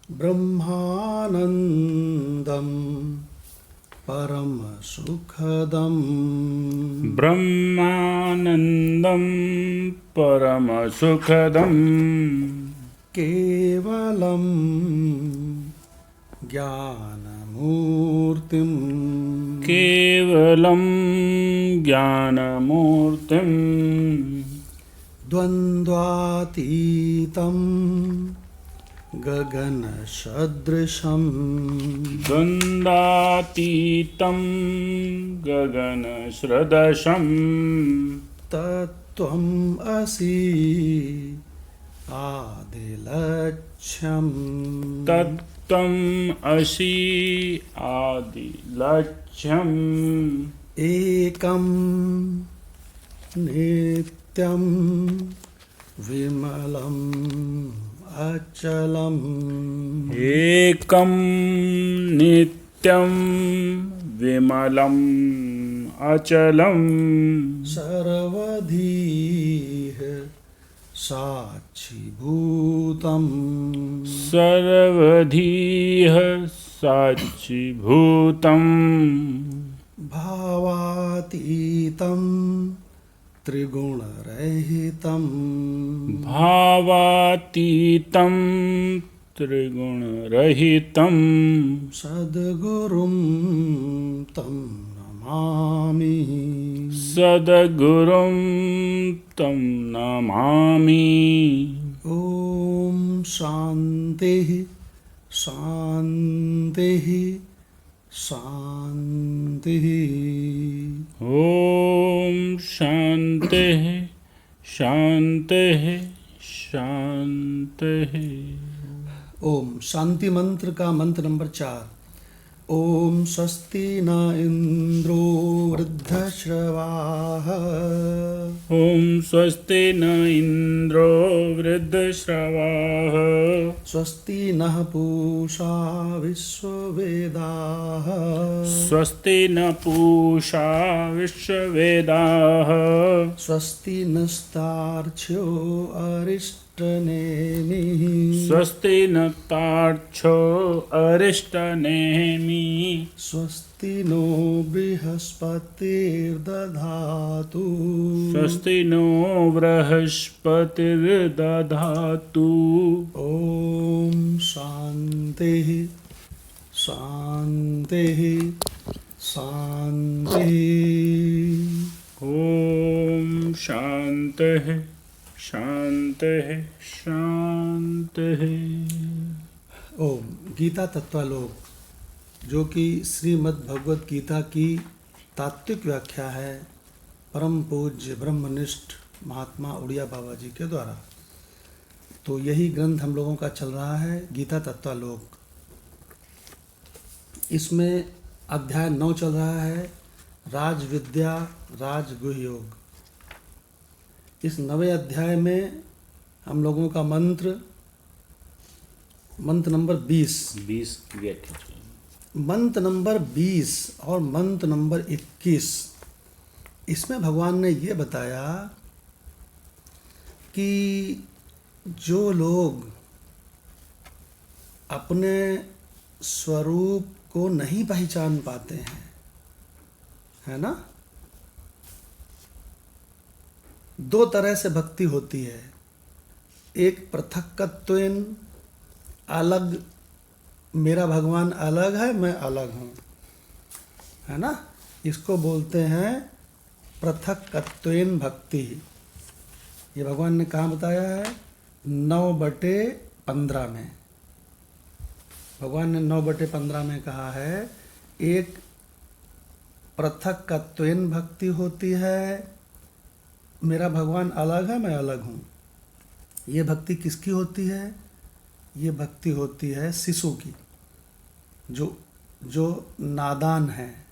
ब्रह्मानन्दं परमसुखदम् ब्रह्मानन्दं परमसुखदं केवलं ज्ञानमूर्तिम् केवलं ज्ञानमूर्तिं द्वन्द्वातीतं गगनसदृशम् द्वन्द्वातीतं गगनसदृशं तत्त्वम् असि आदिलक्ष्यम् तत्त्वम् असि आदिलक्ष्यम् एकं नित्यं विमलम् अचलम् एकं नित्यं विमलम् अचलं सर्वधीः साक्षिभूतम् सर्वधीः साक्षिभूतं भावातीतं त्रिगुणरहितं भावातीतं त्रिगुणरहितं सद्गुरुं तं नमामि सद्गुरुं तं नमामि। ॐ शान्तिः शान्तिः शान्तिः। ॐ शान्तिः शान्तिः शान्तिः। ओम शांति मंत्र का मंत्र नंबर 4। ओम स्वस्ति न इंद्रो वृद्धश्रवाः ॐ स्वस्ति न इन्द्रो वृद्धश्रवाः स्वस्ति नः पूषा विश्ववेदाः स्वस्ति न पूषा विश्ववेदाः स्वस्ति नस्तार्क्ष्यो अरिष्टनेमिः स्वस्ति न तार्क्ष्यो अरिष्टनेमिः स्वस्ति नो बृहस्पतिर्दधातु स्वस्ति नो बृहस्पतिर्दधातु। ॐ शान्तिः शान्तिः शान्तिः। ॐ शान्तिः शान्तिः शान्तिः। ओम गीता तत्वालोक, जो कि श्रीमद् भगवत गीता की तात्विक व्याख्या है परम पूज्य ब्रह्मनिष्ठ महात्मा उड़िया बाबा जी के द्वारा। तो यही ग्रंथ हम लोगों का चल रहा है, गीता तत्वालोक। इसमें अध्याय 9 चल रहा है, राज विद्या राजगुह योग। इस 9वें अध्याय में हम लोगों का मंत्र नंबर 20 की व्याख्या। मंत्र नंबर 20 और मंत्र नंबर 21, इसमें भगवान ने ये बताया कि जो लोग अपने स्वरूप को नहीं पहचान पाते हैं, है ना, 2 तरह से भक्ति होती है। एक पृथक्त्वेन, अलग, मेरा भगवान अलग है, मैं अलग हूँ, है ना, इसको बोलते हैं पृथक्त्वेन भक्ति। ये भगवान ने कहाँ बताया है? 9/15 में। भगवान ने 9/15 में कहा है, एक पृथक्त्वेन भक्ति होती है, मेरा भगवान अलग है, मैं अलग हूँ। ये भक्ति किसकी होती है? ये भक्ति होती है शिशु की, जो नादान है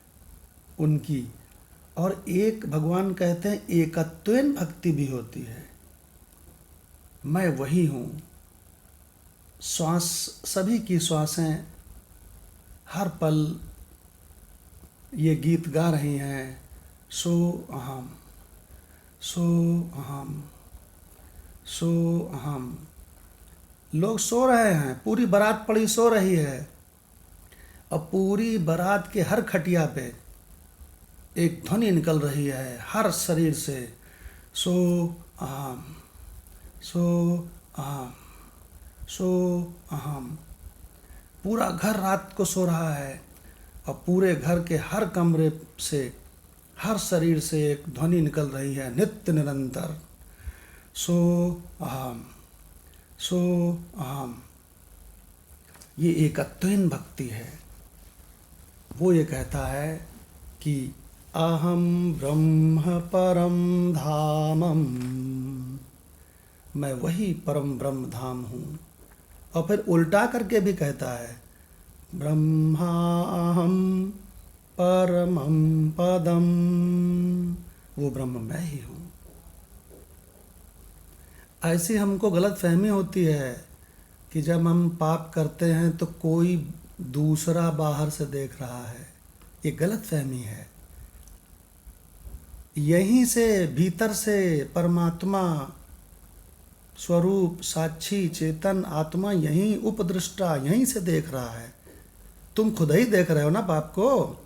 उनकी। और एक भगवान कहते हैं एकत्वेन भक्ति भी होती है, मैं वही हूँ। श्वास, सभी की श्वासें हर पल ये गीत गा रही हैं, सो अहम सो अहम सो अहम। लोग सो रहे हैं, पूरी बारात पड़ी सो रही है, और पूरी बारात के हर खटिया पे एक ध्वनि निकल रही है हर शरीर से, सो अहम, सो अहम, सो अहम। पूरा घर रात को सो रहा है, और पूरे घर के हर कमरे से, हर शरीर से एक ध्वनि निकल रही है नित्य निरंतर, सो अहम, सो अहम। ये एकत्वेन भक्ति है। वो ये कहता है कि अहम ब्रह्म परम धामम, मैं वही परम ब्रह्म धाम हूँ। और फिर उल्टा करके भी कहता है ब्रह्माहम परमं पदम, वो ब्रह्म मैं ही हूँ। ऐसी हमको गलत फहमी होती है कि जब हम पाप करते हैं तो कोई दूसरा बाहर से देख रहा है। ये गलत फहमी है। यहीं से भीतर से परमात्मा स्वरूप साक्षी चेतन आत्मा यहीं उपदृष्टा यहीं से देख रहा है। तुम खुद ही देख रहे हो ना पाप को।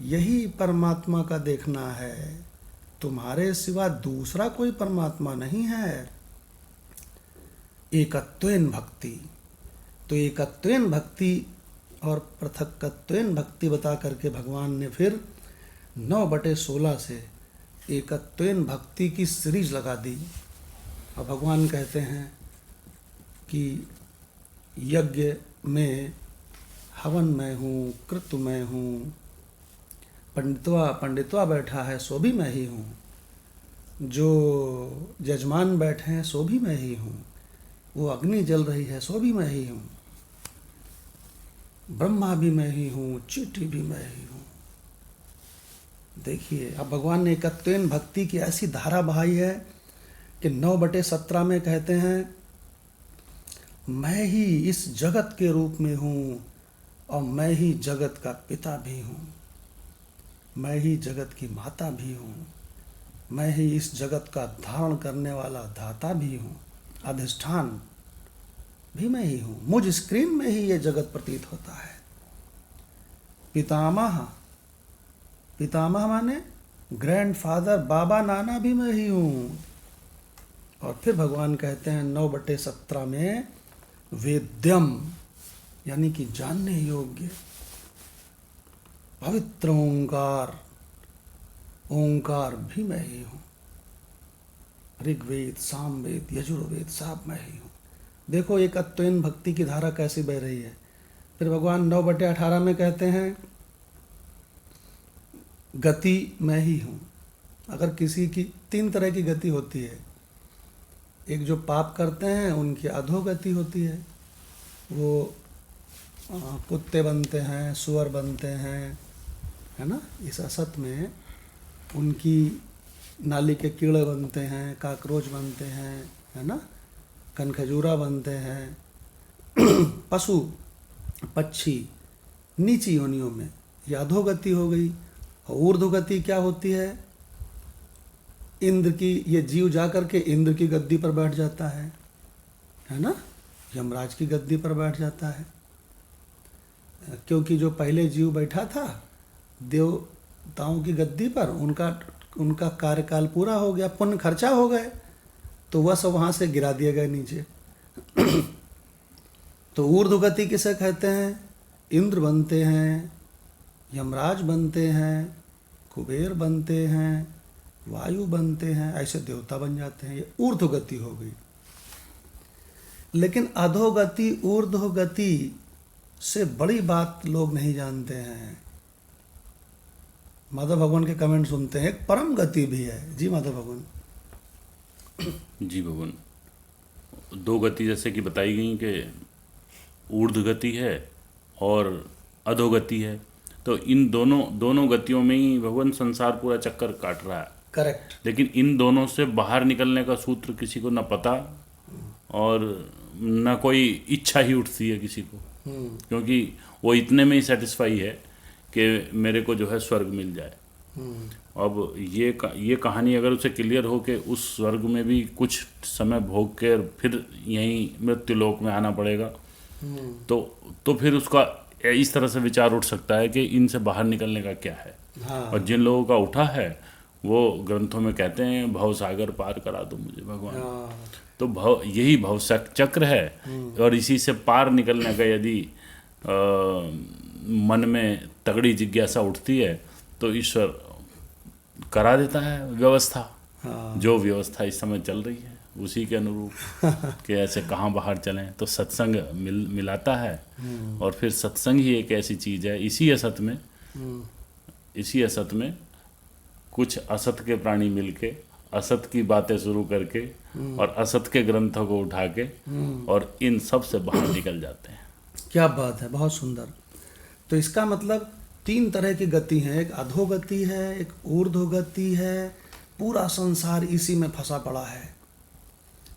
यही परमात्मा का देखना है, तुम्हारे सिवा दूसरा कोई परमात्मा नहीं है। एकत्वेन भक्ति, तो एकत्वेन भक्ति और पृथक्त्वेन भक्ति बता करके भगवान ने फिर 9/16 से एकत्वेन भक्ति की सीरीज लगा दी। और भगवान कहते हैं कि यज्ञ में हवन मैं हूँ, कृत मैं हूँ, पंडितवा बैठा है सो भी मैं ही हूँ, जो जजमान बैठे हैं सो भी मैं ही हूँ, वो अग्नि जल रही है सो भी मैं ही हूँ, ब्रह्मा भी मैं ही हूँ, चीटी भी मैं ही हूँ। देखिए अब भगवान ने एकत्वेन भक्ति की ऐसी धारा बहाई है कि 9/17 में कहते हैं मैं ही इस जगत के रूप में हूँ और मैं ही जगत का पिता भी हूँ, मैं ही जगत की माता भी हूँ, मैं ही इस जगत का धारण करने वाला धाता भी हूँ, अधिष्ठान भी मैं ही हूँ, मुझ स्क्रीन में ही ये जगत प्रतीत होता है। पितामह, पितामह माने ग्रैंडफादर, बाबा नाना भी मैं ही हूँ। और फिर भगवान कहते हैं 9/17 में वेद्यम, यानी कि जानने योग्य पवित्र ओंकार, ओंकार भी मैं ही हूँ। ऋग्वेद, सामवेद, यजुर्वेद सब मैं ही हूँ। देखो एकत्वेन भक्ति की धारा कैसी बह रही है। फिर भगवान 9/18 में कहते हैं गति मैं ही हूँ। अगर किसी की 3 तरह की गति होती है, एक जो पाप करते हैं उनकी अधोगति होती है, वो कुत्ते बनते हैं, सुअर बनते हैं, है ना, इस असत में उनकी नाली के कीड़े बनते हैं, काकरोच बनते हैं, है ना, कनखजूरा बनते हैं, पशु पक्षी नीची योनियों में, ये अधोगति हो गई। और ऊर्ध्वगति क्या होती है? इंद्र की, ये जीव जा कर के इंद्र की गद्दी पर बैठ जाता है ना, यमराज की गद्दी पर बैठ जाता है। क्योंकि जो पहले जीव बैठा था देवताओं की गद्दी पर, उनका कार्यकाल पूरा हो गया, पुण्य खर्चा हो गए, तो वह सब वहाँ से गिरा दिए गए नीचे। तो ऊर्ध्वगति किसे कहते हैं? इंद्र बनते हैं, यमराज बनते हैं, कुबेर बनते हैं, वायु बनते हैं, ऐसे देवता बन जाते हैं। ये ऊर्ध्वगति हो गई। लेकिन अधोगति, ऊर्ध्वगति से बड़ी बात लोग नहीं जानते हैं। माधव भगवान के कमेंट सुनते हैं, एक परम गति भी है। जी माधव भगवान। जी भगवान, 2 गति जैसे कि बताई गई कि ऊर्ध्व गति है और अधोगति है, तो इन दोनों गतियों में ही भगवान संसार पूरा चक्कर काट रहा है। करेक्ट। लेकिन इन दोनों से बाहर निकलने का सूत्र किसी को न पता और न कोई इच्छा ही उठती है किसी को, क्योंकि वो इतने में ही सेटिस्फाई है कि मेरे को जो है स्वर्ग मिल जाए। अब ये कहानी अगर उसे क्लियर हो के उस स्वर्ग में भी कुछ समय भोग के फिर यहीं मृत्यु लोक में आना पड़ेगा, तो फिर उसका इस तरह से विचार उठ सकता है कि इनसे बाहर निकलने का क्या है। हाँ और जिन लोगों का उठा है वो ग्रंथों में कहते हैं भव सागर पार करा दो मुझे भगवान। हाँ तो यही भव चक्र है। और इसी से पार निकलने का यदि मन में तगड़ी जिज्ञासा उठती है तो ईश्वर करा देता है व्यवस्था। हाँ जो व्यवस्था इस समय चल रही है उसी के अनुरूप कि ऐसे कहाँ बाहर चलें, तो सत्संग मिलाता है। और फिर सत्संग ही एक ऐसी चीज़ है, इसी असत में कुछ असत के प्राणी मिलके असत की बातें शुरू करके और असत के ग्रंथों को उठा के और इन सब से बाहर निकल जाते हैं। क्या बात है, बहुत सुंदर। तो इसका मतलब 3 तरह की गति है, एक अधोगति है, एक ऊर्ध्वगति है, पूरा संसार इसी में फंसा पड़ा है।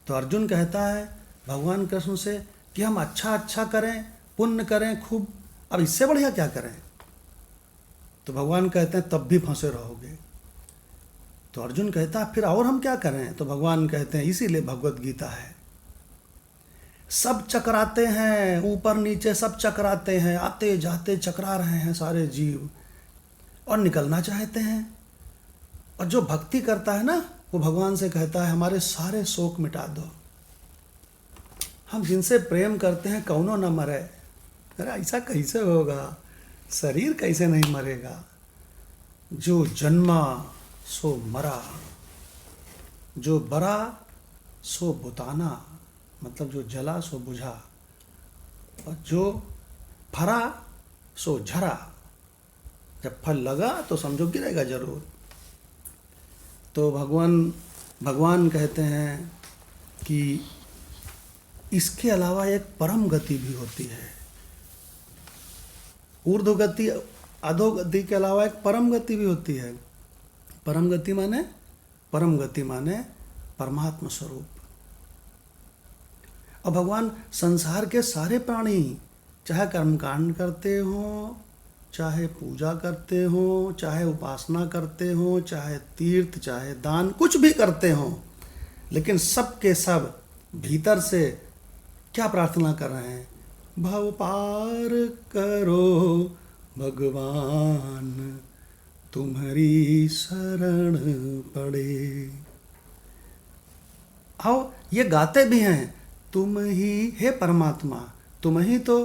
तो अर्जुन कहता है भगवान कृष्ण से कि हम अच्छा करें, पुण्य करें खूब, अब इससे बढ़िया क्या करें। तो भगवान कहते हैं तब भी फंसे रहोगे। तो अर्जुन कहता है फिर और हम क्या करें। तो भगवान कहते हैं इसीलिए भगवत गीता है। सब चकराते हैं, ऊपर नीचे सब चकराते हैं, आते जाते चकरा रहे हैं सारे जीव और निकलना चाहते हैं। और जो भक्ति करता है ना वो भगवान से कहता है हमारे सारे शोक मिटा दो। हम जिनसे प्रेम करते हैं कौनो न मरे। अरे ऐसा कैसे होगा, शरीर कैसे नहीं मरेगा। जो जन्मा सो मरा, जो बरा सो बुताना, मतलब जो जला सो बुझा, और जो फरा सो झरा। जब फल लगा तो समझो गिरेगा जरूर। तो भगवान कहते हैं कि इसके अलावा एक परम गति भी होती है। ऊर्ध्वगति अधोगति के अलावा एक परम गति भी होती है। परम गति माने परमात्मा स्वरूप। और भगवान संसार के सारे प्राणी चाहे कर्मकांड करते हो, चाहे पूजा करते हो, चाहे उपासना करते हो, चाहे तीर्थ, चाहे दान, कुछ भी करते हो, लेकिन सब के सब भीतर से क्या प्रार्थना कर रहे हैं, भव पार करो भगवान तुम्हारी शरण पड़े। आओ ये गाते भी हैं, तुम ही हे परमात्मा, तुम ही तो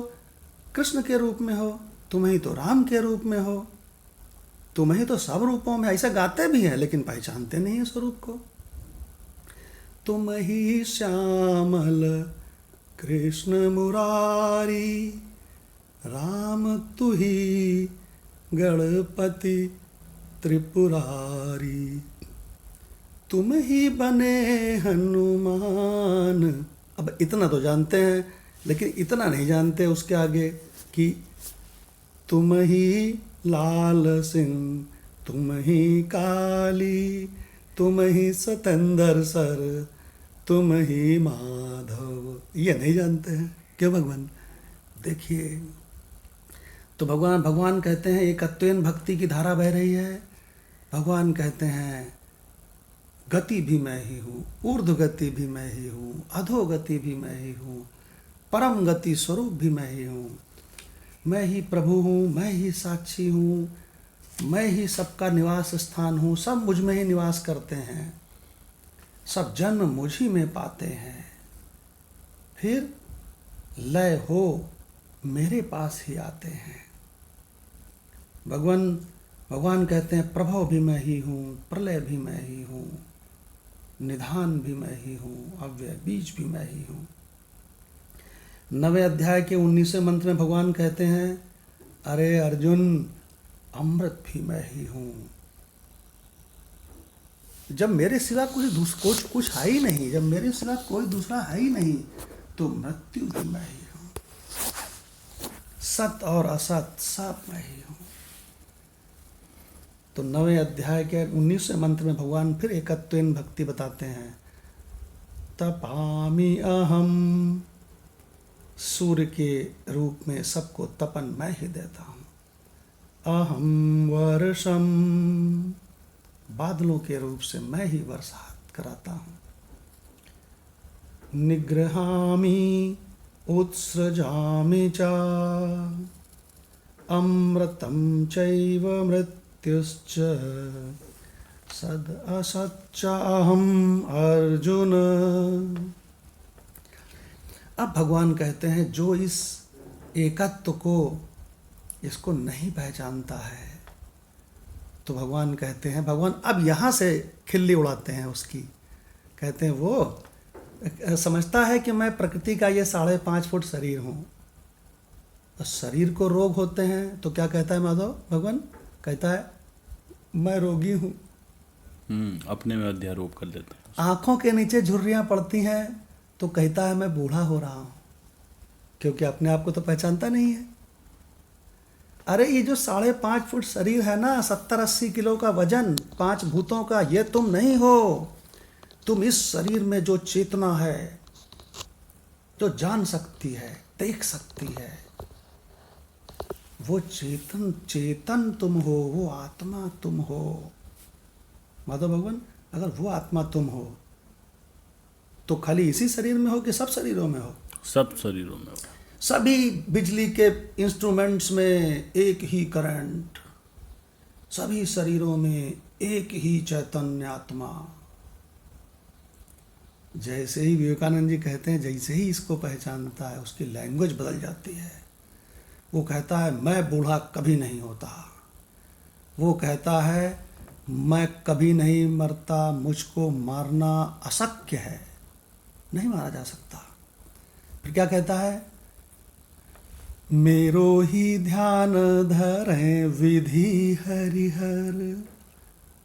कृष्ण के रूप में हो, तुम ही तो राम के रूप में हो, तुम ही तो सब रूपों में। ऐसा गाते भी हैं लेकिन पहचानते नहीं है स्वरूप को। तुम ही श्यामल कृष्ण मुरारी, राम तू ही गणपति त्रिपुरारी, तुम ही बने हनुमान। अब इतना तो जानते हैं लेकिन इतना नहीं जानते उसके आगे कि तुम ही लाल सिंह, तुम ही काली, तुम ही सतेंद्र सर, तुम ही माधव। ये नहीं जानते हैं क्यों भगवान। देखिए तो भगवान कहते हैं एकत्वेन भक्ति की धारा बह रही है। भगवान कहते हैं गति भी मैं ही हूँ, ऊर्ध्व गति भी मैं ही हूँ, अधोगति भी मैं ही हूँ, परम गति स्वरूप भी मैं ही हूँ। मैं ही प्रभु हूँ, मैं ही साक्षी हूँ, मैं ही सबका निवास स्थान हूँ। सब मुझ में ही निवास करते हैं, सब जन्म मुझ ही में पाते हैं, फिर लय हो मेरे पास ही आते हैं। भगवान कहते हैं प्रभव भी मैं ही हूँ, प्रलय भी मैं ही हूँ, निधान भी मैं ही हूँ, अव्यय बीज भी मैं ही हूँ। 9वें अध्याय के 19वें मंत्र में भगवान कहते हैं अरे अर्जुन अमृत भी मैं ही हूँ। जब मेरे सिवा कुछ है ही नहीं, जब मेरे सिवा कोई दूसरा है ही नहीं, तो मृत्यु भी मैं ही हूँ। सत और असत सब मैं ही हूँ। तो 9वें अध्याय के 19वें मंत्र में भगवान फिर एकत्वेन भक्ति बताते हैं। तपामि अहम, सूर्य के रूप में सबको तपन मैं ही देता हूँ। अहम वर्षम बादलों के रूप से मैं ही बरसात कराता हूँ। निगृहामि उत्सृजामि च अमृतं चैव मृत्युश्च सद असच्च अहम् अर्जुन। अब भगवान कहते हैं जो इस एकत्व को इसको नहीं पहचानता है, तो भगवान कहते हैं, भगवान अब यहाँ से खिल्ली उड़ाते हैं उसकी। कहते हैं वो समझता है कि मैं प्रकृति का ये 5.5 फुट शरीर हूँ, तो शरीर को रोग होते हैं तो क्या कहता है माधव भगवान? कहता है मैं रोगी हूँ। अपने में अध्यारोप कर देता है। आँखों के नीचे झुर्रियाँ पड़ती हैं तो कहता है मैं बूढ़ा हो रहा हूँ, क्योंकि अपने आप को तो पहचानता नहीं है। अरे ये जो 5.5 फुट शरीर है ना, 70-80 किलो का वजन, 5 भूतों का, ये तुम नहीं हो। तुम इस शरीर में जो चेतना है, जो जान सकती है, देख सकती है, वो चेतन तुम हो, वो आत्मा तुम हो। माधव भगवान, अगर वो आत्मा तुम हो तो खाली इसी शरीर में हो कि सब शरीरों में हो? सब शरीरों में हो। सभी बिजली के इंस्ट्रूमेंट्स में एक ही करंट, सभी शरीरों में एक ही चैतन्य आत्मा। जैसे ही विवेकानंद जी कहते हैं, जैसे ही इसको पहचानता है उसकी लैंग्वेज बदल जाती है। वो कहता है मैं बूढ़ा कभी नहीं होता। वो कहता है मैं कभी नहीं मरता, मुझको मारना अशक्य है, नहीं मारा जा सकता। फिर क्या कहता है? मेरो ही ध्यान धरें विधि हरिहर।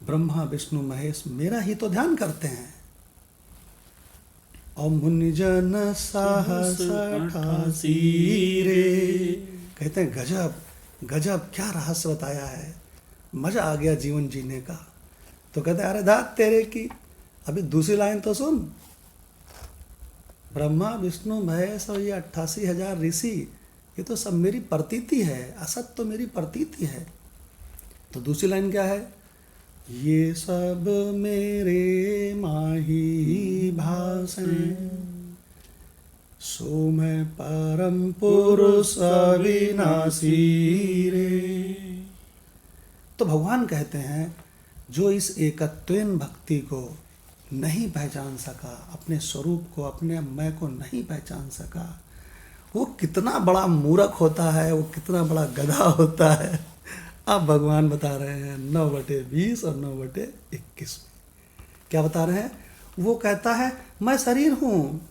ब्रह्मा विष्णु महेश मेरा ही तो ध्यान करते हैं। और मुनिजन साहस 88 रे। कहते हैं गजब गजब, क्या रहस्य बताया है, मजा आ गया जीवन जीने का। तो कहते हैं अरे दात तेरे की, अभी दूसरी लाइन तो सुन। ब्रह्मा विष्णु महेश और ये 88,000 ऋषि, ये तो सब मेरी प्रतीति है, असत तो मेरी प्रतीति है। तो दूसरी लाइन क्या है? ये सब मेरे माही भासें, सो मैं परम पुरुष अविनाशी रे। तो भगवान कहते हैं जो इस एकत्वेन भक्ति को नहीं पहचान सका, अपने स्वरूप को, अपने मैं को नहीं पहचान सका, वो कितना बड़ा मूर्ख होता है, वो कितना बड़ा गधा होता है। अब भगवान बता रहे हैं 9/20 और 9/21 में। क्या बता रहे हैं? वो कहता है मैं शरीर हूँ,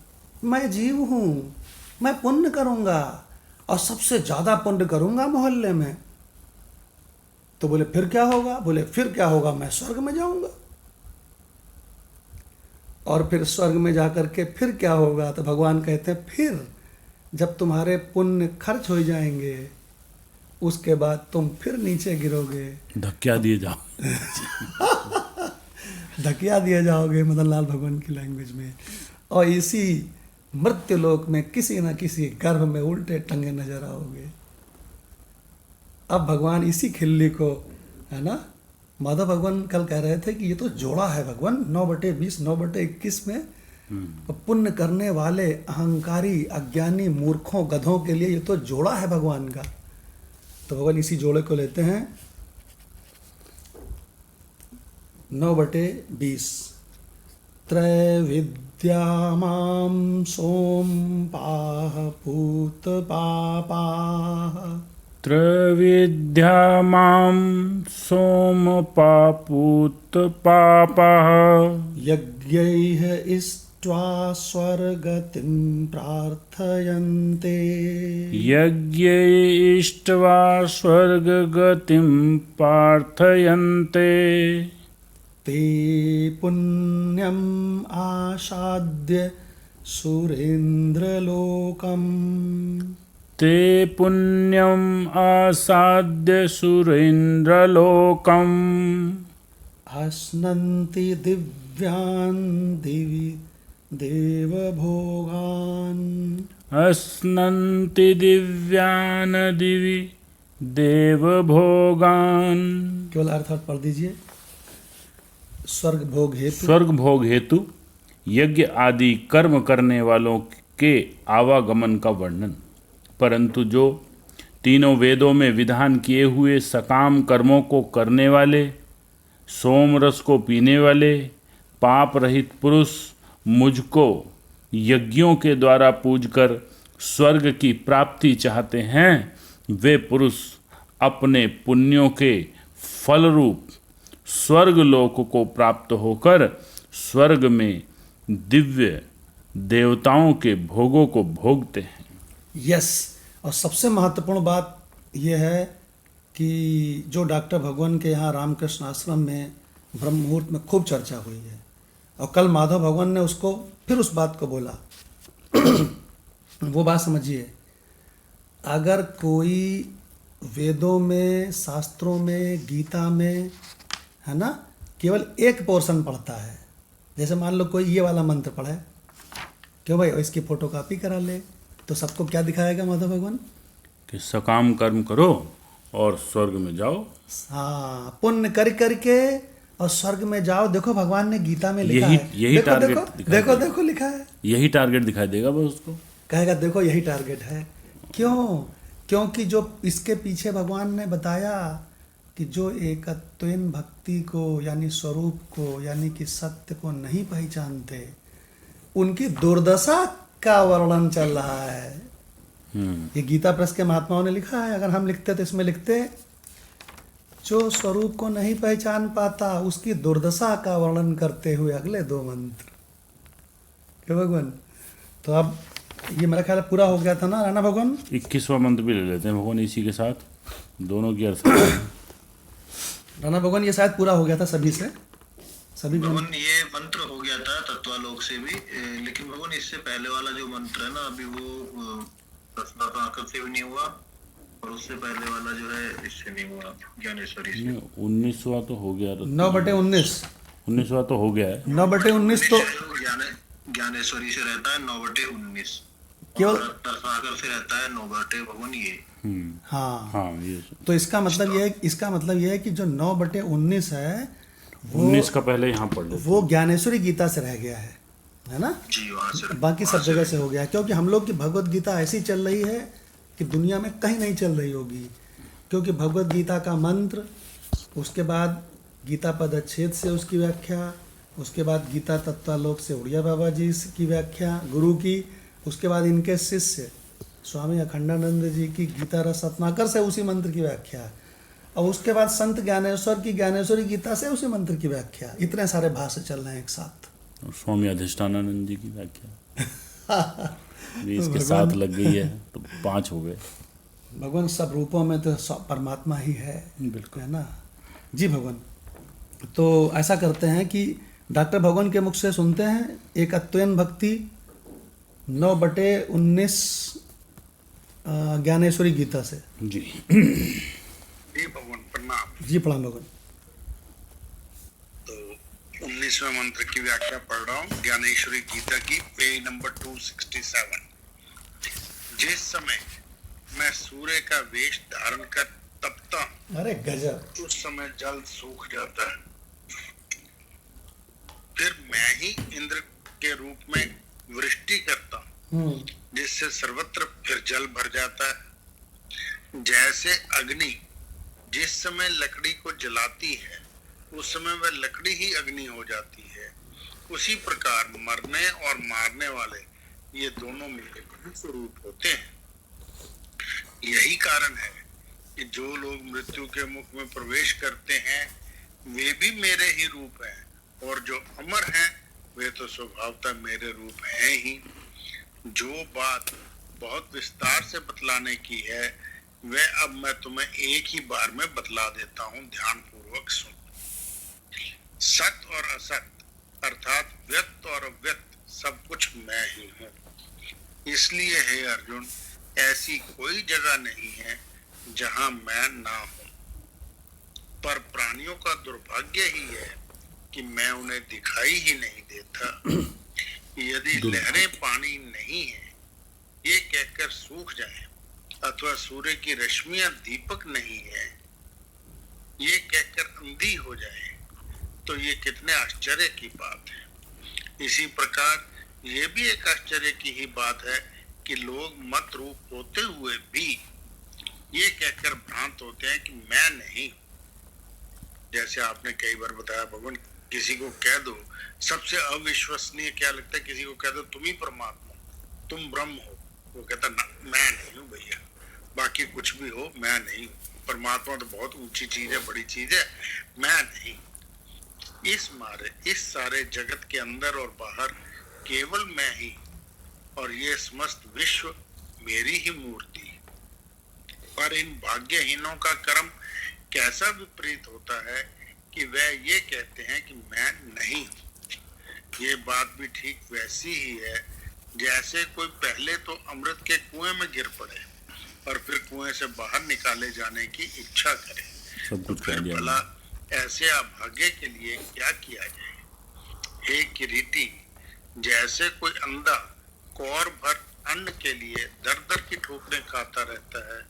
मैं जीव हूँ, मैं पुण्य करूँगा और सबसे ज़्यादा पुण्य करूँगा मोहल्ले में। तो बोले फिर क्या होगा? बोले फिर क्या होगा, मैं स्वर्ग में जाऊँगा। और फिर स्वर्ग में जाकर के फिर क्या होगा? तो भगवान कहते हैं फिर जब तुम्हारे पुण्य खर्च हो जाएंगे, उसके बाद तुम फिर नीचे गिरोगे, धक्या दिए जाओ। धकिया दिए जाओगे मदन लाल भगवान की लैंग्वेज में। और इसी मृत्यु लोक में किसी न किसी गर्भ में उल्टे टंगे नजर आओगे। अब भगवान इसी खिल्ली को, है ना, माधव भगवान कल कह रहे थे कि ये तो जोड़ा है भगवान 9/20 9/21 में। पुण्य करने वाले अहंकारी अज्ञानी मूर्खों गधों के लिए ये तो जोड़ा है भगवान का। तो भगवान इसी जोड़े को लेते हैं 9/20। त्रैविद्या मां सोम पाह पूत पापाः, त्रैविद्या मां सोम पापूत पापः, यज्ञैः इष्ट्वा स्वर्गतिं प्रार्थयन्ते, यज्ञैः इष्ट्वा स्वर्गगतिं प्रार्थयन्ते, ते पुण्यम् आसाद्य सुरेन्द्रलोकम्, ते पुण्यम् आसाद्य सुरेन्द्रलोकम्, अश्नन्ति दिव्यान् दिवि देवभोगान्, अश्नन्ति दिव्यान् दिवि देवभोगान्। केवल अर्थ पढ़ दीजिए। स्वर्ग भोग हेतु स्वर्ग भोग हेतु यज्ञ आदि कर्म करने वालों के आवागमन का वर्णन। परंतु जो तीनों वेदों में विधान किए हुए सकाम कर्मों को करने वाले, सोम रस को पीने वाले, पाप रहित पुरुष मुझको यज्ञों के द्वारा पूजकर स्वर्ग की प्राप्ति चाहते हैं, वे पुरुष अपने पुण्यों के फल रूप स्वर्ग लोक को प्राप्त होकर स्वर्ग में दिव्य देवताओं के भोगों को भोगते हैं। यस। और सबसे महत्वपूर्ण बात यह है कि जो डॉक्टर भगवान के यहाँ रामकृष्ण आश्रम में ब्रह्म मुहूर्त में खूब चर्चा हुई है, और कल माधव भगवान ने उसको फिर उस बात को बोला। वो बात समझिए, अगर कोई वेदों में, शास्त्रों में, गीता में, है ना, केवल एक पोर्शन पढ़ता है, जैसे मान लो कोई ये वाला मंत्र पढ़े, क्यों भाई, इसकी फोटोकॉपी करा ले, तो सबको क्या दिखाएगा माधव भगवान? कि सकाम कर्म करो और स्वर्ग में जाओ। हाँ, पुण्य कर करके और स्वर्ग में जाओ। देखो भगवान ने गीता में लिखा है, यही देखो टारगेट देखो देखो लिखा है, यही टारगेट दिखाई देगा बस उसको, कहेगा देखो यही टारगेट है। क्यों? क्योंकि जो इसके पीछे भगवान ने बताया कि जो एकत्वेन भक्ति को, यानी स्वरूप को, यानी कि सत्य को नहीं पहचानते, उनकी दुर्दशा का वर्णन चल रहा है। ये गीता प्रेस के महात्माओं ने लिखा है। अगर हम लिखते तो इसमें लिखते, जो स्वरूप को नहीं पहचान पाता उसकी दुर्दशा का वर्णन करते हुए अगले दो मंत्र। क्या भगवान? तो अब ये मेरा ख्याल पूरा हो गया था ना राणा भगवान? 21वां मंत्र भी ले लेते हैं भगवान, इसी के साथ दोनों की अर्थ। राणा भगवान ये शायद पूरा हो गया था सभी से, सभी भगवान ये मंत्र हो गया था तत्वालोक से भी, लेकिन भगवान इससे पहले वाला जो मंत्र है ना, अभी वो रत्नाकर से भी नहीं हुआ, और उससे पहले वाला जो है इससे नहीं हुआ, ज्ञानेश्वरी से। 19वां तो हो गया, 9/19। 19वां तो हो गया है, 9/19 तो ज्ञानेश्वरी से रहता है 9/19, केवल रत्नाकर से रहता है 9 भगवान ये। हाँ हाँ, ये तो इसका मतलब ये है कि जो 9/19 है, 19 का पहले यहाँ पढ़ लो, वो ज्ञानेश्वरी गीता से रह गया है ना? जी, वहाँ से, बाकी सब जगह से हो गया है, क्योंकि हम लोग की भगवत गीता ऐसी चल रही है कि दुनिया में कहीं नहीं चल रही होगी। क्योंकि भगवत गीता का मंत्र, उसके बाद गीता पदच्छेद से उसकी व्याख्या, उसके बाद गीता तत्वालोक से उड़िया बाबा जी की व्याख्या गुरु की, उसके बाद इनके शिष्य स्वामी अखंडानंद जी की गीता रस रत्नाकर से उसी मंत्र की व्याख्या, और उसके बाद संत ज्ञानेश्वर की ज्ञानेश्वरी गीता से उसी मंत्र की व्याख्या। इतने सारे भाष्य चल रहे हैं एक साथ। और स्वामी अधिष्ठानानंद जी की व्याख्या भी इसके साथ लग गई है, तो 5 हो गए। भगवान सब रूपों में तो परमात्मा ही है, बिल्कुल, है ना जी भगवान। तो ऐसा करते हैं कि डॉक्टर भगवान के मुख से सुनते हैं एकत्वेन भक्ति 9/19 ज्ञानेश्वरी गीता से। जी जी भगवान प्रणाम। जी प्रणाम भगवान। तो 19वें मंत्र की व्याख्या पढ़ रहा हूँ, ज्ञानेश्वरी गीता की, पेज नंबर 267। जिस समय मैं सूर्य का वेश धारण कर तपता हूँ, अरे गजब, उस समय जल सूख जाता है। फिर मैं ही इंद्र के रूप में वृष्टि करता हूँ, जिससे सर्वत्र फिर जल भर जाता है। जैसे अग्नि जिस समय लकड़ी को जलाती है, उस समय वह लकड़ी ही अग्नि हो जाती है, उसी प्रकार मरने और मारने वाले ये दोनों मेरे स्वरूप होते हैं। यही कारण है कि जो लोग मृत्यु के मुख में प्रवेश करते हैं, वे भी मेरे ही रूप हैं, और जो अमर हैं वे तो स्वभावतः मेरे रूप हैं ही। जो बात बहुत विस्तार से बतलाने की है, वह अब मैं तुम्हें एक ही बार में बतला देता हूँ, ध्यान पूर्वक सुन। सत और असत अर्थात व्यक्त और अव्यक्त सब कुछ मैं ही हूँ। इसलिए हे अर्जुन, ऐसी कोई जगह नहीं है जहाँ मैं ना हूँ। पर प्राणियों का दुर्भाग्य ही है कि मैं उन्हें दिखाई ही नहीं देता। यदि लहरें पानी नहीं है ये कहकर सूख जाएं, अथवा सूर्य की रश्मियां दीपक नहीं है ये कहकर अंधी हो जाए, तो ये कितने आश्चर्य की बात है। इसी प्रकार ये भी एक आश्चर्य की ही बात है कि लोग मत रूप होते हुए भी ये कहकर भ्रांत होते हैं कि मैं नहीं। जैसे आपने कई बार बताया भगवान, किसी को कह दो, सबसे अविश्वसनीय क्या लगता है, किसी को कह दो तुम ही परमात्मा, तुम ब्रह्म हो, वो कहता ना, मैं नहीं हूँ भैया, बाकी कुछ भी हो मैं नहीं हूँ। परमात्मा तो बहुत ऊंची चीज है, बड़ी चीज है, मैं नहीं। इस सारे जगत के अंदर और बाहर केवल मैं ही, और ये समस्त विश्व मेरी ही मूर्ति। पर इन भाग्यहीनों का कर्म कैसा विपरीत होता है कि वह ये कहते हैं कि मैं नहीं हूं। ये बात भी ठीक वैसी ही है जैसे कोई पहले तो अमृत के कुएं में गिर पड़े और फिर कुएं से बाहर निकाले जाने की इच्छा करे। सब कुछ फिर भला ऐसे अभागे के लिए क्या किया जाए। हे किरीटी, जैसे कोई अंधा कौर भर अन्न के लिए दर दर की ठोकरें खाता रहता है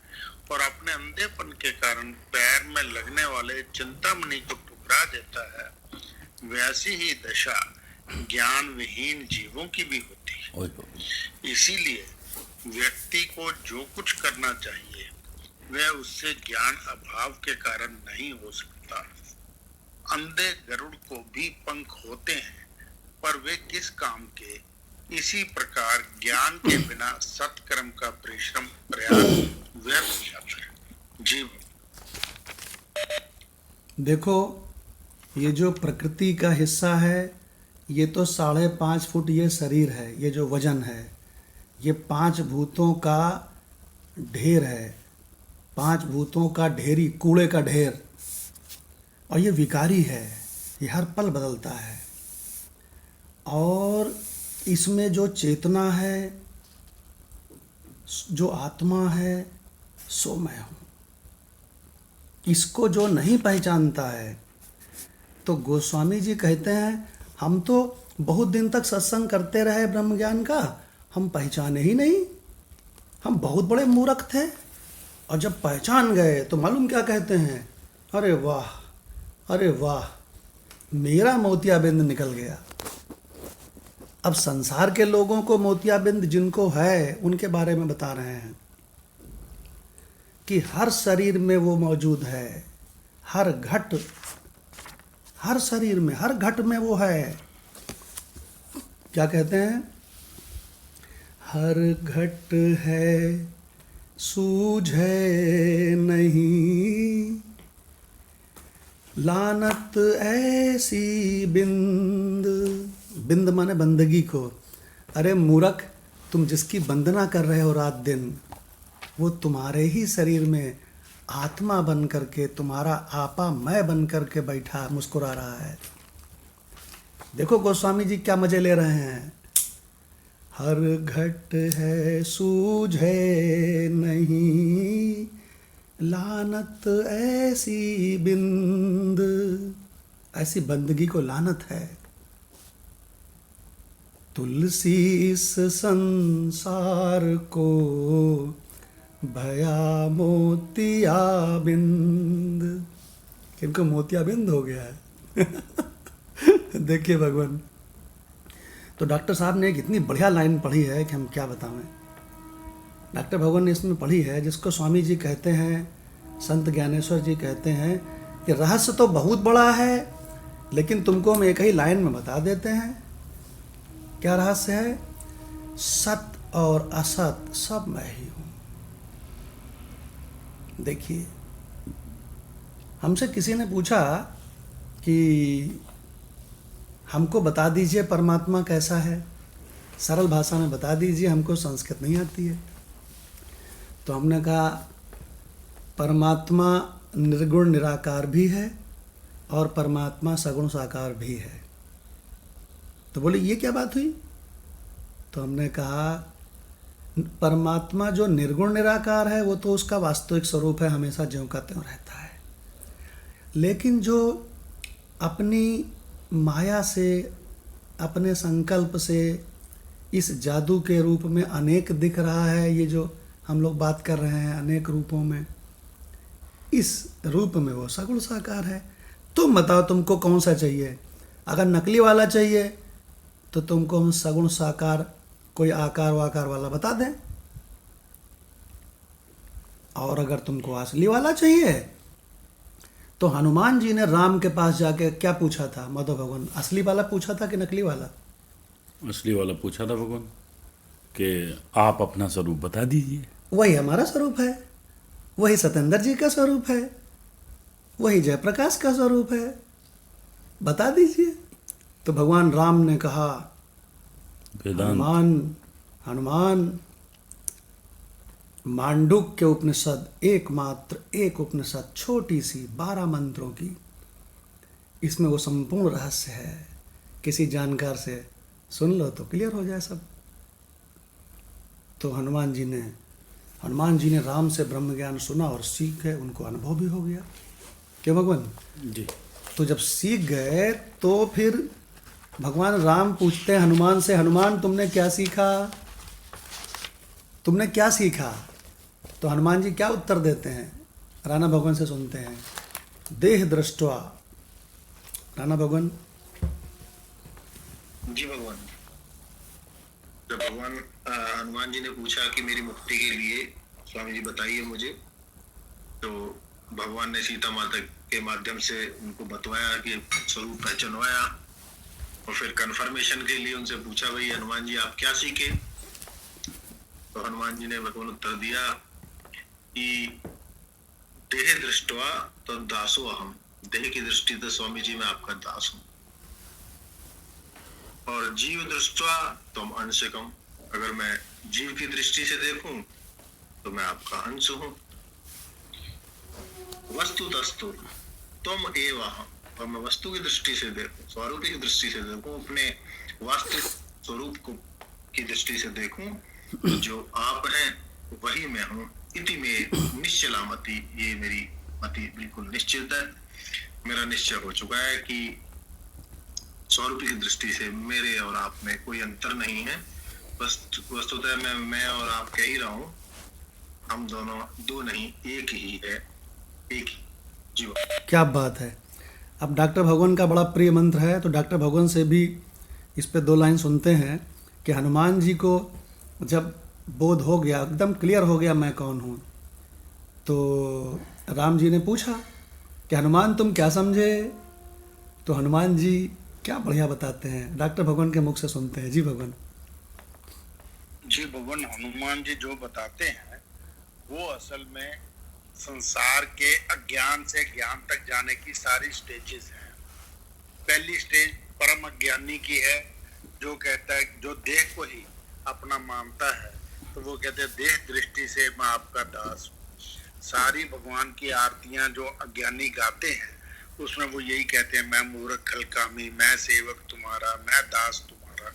और अपने अंधेपन के कारण पैर में लगने वाले चिंतामणि को ठुकरा देता है, वैसी ही दशा ज्ञान विहीन जीवों की भी होती है। इसीलिए व्यक्ति को जो कुछ करना चाहिए वह उससे ज्ञान अभाव के कारण नहीं हो सकता। अंधे गरुड़ को भी पंख होते हैं, पर वे किस काम के। इसी प्रकार ज्ञान के बिना सत्कर्म का परिश्रम प्रयास व्यर्थ जाता है। जीव देखो, ये जो प्रकृति का हिस्सा है, ये तो 5.5 फुट ये शरीर है, ये जो वजन है, ये 5 भूतों का ढेर है, 5 भूतों का ढेरी, कूड़े का ढेर। और ये विकारी है, ये हर पल बदलता है। और इसमें जो चेतना है, जो आत्मा है, सो मैं हूँ। इसको जो नहीं पहचानता है, तो गोस्वामी जी कहते हैं हम तो बहुत दिन तक सत्संग करते रहे ब्रह्म ज्ञान का, हम पहचाने ही नहीं, हम बहुत बड़े मूर्ख थे। और जब पहचान गए तो मालूम क्या कहते हैं, अरे वाह, अरे वाह, मेरा मोतियाबिंद निकल गया। अब संसार के लोगों को मोतियाबिंद जिनको है उनके बारे में बता रहे हैं कि हर शरीर में वो मौजूद है, हर घट, हर शरीर में, हर घट में वो है। क्या कहते हैं, हर घट है सूझे नहीं, लानत ऐसी बिंद, बिंद माने बंदगी को। अरे मूर्ख, तुम जिसकी वंदना कर रहे हो रात दिन, वो तुम्हारे ही शरीर में आत्मा बन करके, तुम्हारा आपा मैं बन करके बैठा मुस्कुरा रहा है। देखो गोस्वामी जी क्या मजे ले रहे हैं। हर घट है सूझे नहीं, लानत ऐसी बिंद, ऐसी बंदगी को लानत है। तुलसी इस संसार को भया मोतिया बिंद, इनको मोतिया बिंद हो गया है। देखिए भगवान, तो डॉक्टर साहब ने एक इतनी बढ़िया लाइन पढ़ी है कि हम क्या बताएं। डॉक्टर भगवान ने इसमें पढ़ी है, जिसको स्वामी जी कहते हैं, संत ज्ञानेश्वर जी कहते हैं कि रहस्य तो बहुत बड़ा है, लेकिन तुमको हम एक ही लाइन में बता देते हैं। क्या रहस्य है? सत और असत सब मैं ही हूँ। देखिए, हमसे किसी ने पूछा कि हमको बता दीजिए परमात्मा कैसा है, सरल भाषा में बता दीजिए, हमको संस्कृत नहीं आती है। तो हमने कहा परमात्मा निर्गुण निराकार भी है और परमात्मा सगुण साकार भी है। तो बोले ये क्या बात हुई? तो हमने कहा परमात्मा जो निर्गुण निराकार है वो तो उसका वास्तविक स्वरूप है, हमेशा ज्यों का त्यों रहता है। लेकिन जो अपनी माया से, अपने संकल्प से इस जादू के रूप में अनेक दिख रहा है, ये जो हम लोग बात कर रहे हैं अनेक रूपों में, इस रूप में वो सगुण साकार है। तुम बताओ तुमको कौन सा चाहिए। अगर नकली वाला चाहिए तो तुमको हम सगुण साकार कोई आकार वाकार वाला बता दें, और अगर तुमको असली वाला चाहिए तो हनुमान जी ने राम के पास जाके क्या पूछा था माधव भगवान, असली वाला पूछा था कि नकली वाला? असली वाला पूछा था भगवान कि आप अपना स्वरूप बता दीजिए। वही हमारा स्वरूप है, वही सत्येंद्र जी का स्वरूप है, वही जयप्रकाश का स्वरूप है, बता दीजिए। तो भगवान राम ने कहा, वेदांत हनुमान मांडुक्य उपनिषद एकमात्र एक उपनिषद, छोटी सी 12 मंत्रों की, इसमें वो संपूर्ण रहस्य है। किसी जानकार से सुन लो तो क्लियर हो जाए सब। तो हनुमान जी ने राम से ब्रह्म ज्ञान सुना और सीख गए, उनको अनुभव भी हो गया। क्यों भगवान जी। तो जब सीख गए तो फिर भगवान राम पूछते हैं हनुमान से, हनुमान तुमने क्या सीखा, तुमने क्या सीखा? तो हनुमान जी क्या उत्तर देते हैं? राणा भगवान से सुनते हैं, देह दृष्टवा। राणा भगवान। जी भगवान, जब भगवान हनुमान जी ने पूछा कि मेरी मुक्ति के लिए स्वामी जी बताइए मुझे, तो भगवान ने सीता माता के माध्यम से उनको बतवाया कि स्वरूप पहचानवाया, और फिर कंफर्मेशन के लिए उनसे पूछा, भाई हनुमान जी आप क्या सीखे? तो हनुमान जी ने भगवान उत्तर दिया कि देह दृष्टवा तो दासो अहम, देह की दृष्टि तो स्वामी जी मैं आपका दास हूँ, और जीव दृष्टवा तुम अंशकम, अगर मैं जीव की दृष्टि से देखूं तो मैं आपका अंश हूं। वस्तु तस्तु तुम एव अहम, और मैं वस्तु की दृष्टि से देखूं, स्वरूप की दृष्टि से देखूं, अपने वास्तविक स्वरूप को की दृष्टि से देखूं, जो आप हैं वही मैं हूं। इति में निश्चला मति, ये मेरी मति बिल्कुल निश्चित है, मेरा निश्चय हो चुका है कि स्वरूप की दृष्टि से मेरे और आप में कोई अंतर नहीं है। वस्तुतः मैं और आप कह ही रहा हूँ, हम दोनों दो नहीं एक ही है, एक ही जीव। क्या बात है। अब डॉक्टर भगवान का बड़ा प्रिय मंत्र है, तो डॉक्टर भगवान से भी इस पे 2 लाइन सुनते हैं कि हनुमान जी को जब बोध हो गया, एकदम क्लियर हो गया मैं कौन हूँ, तो राम जी ने पूछा कि हनुमान तुम क्या समझे? तो हनुमान जी क्या बढ़िया बताते हैं, डॉक्टर भगवान के मुख से सुनते हैं। जी भगवान। जी भगवान, हनुमान जी जो बताते हैं वो असल में संसार के अज्ञान से ज्ञान तक जाने की सारी स्टेजेस हैं। पहली स्टेज परम अज्ञानी की है, जो कहता है, जो देह को ही अपना मानता है, तो वो कहते हैं देह दृष्टि से मैं आपका दास हूँ। सारी भगवान की आरतियां जो अज्ञानी गाते हैं उसमें वो यही कहते हैं, मैं मूर्ख खलकामी, मैं सेवक तुम्हारा, मैं दास तुम्हारा।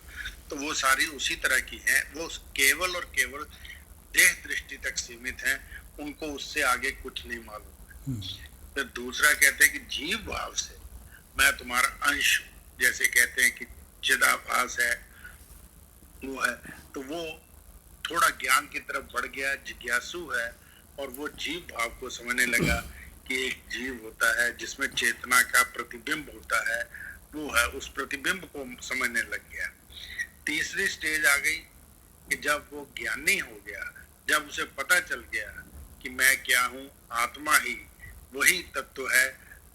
तो वो सारी उसी तरह की हैं, वो केवल और केवल देह दृष्टि तक सीमित हैं, उनको उससे आगे कुछ नहीं मालूम है। फिर दूसरा कहते हैं कि जीव भाव से मैं तुम्हारा अंश हूँ, जैसे कहते हैं कि चिदाभास है वो है, तो वो थोड़ा ज्ञान की तरफ बढ़ गया, जिज्ञासु है, और वो जीव भाव को समझने लगा कि एक जीव होता है जिसमें चेतना का प्रतिबिंब होता है, वो है, उस प्रतिबिंब को समझने लग गया। तीसरी स्टेज आ गई कि जब वो ज्ञानी हो गया, जब उसे पता चल गया कि मैं क्या हूँ, आत्मा ही वही तत्व है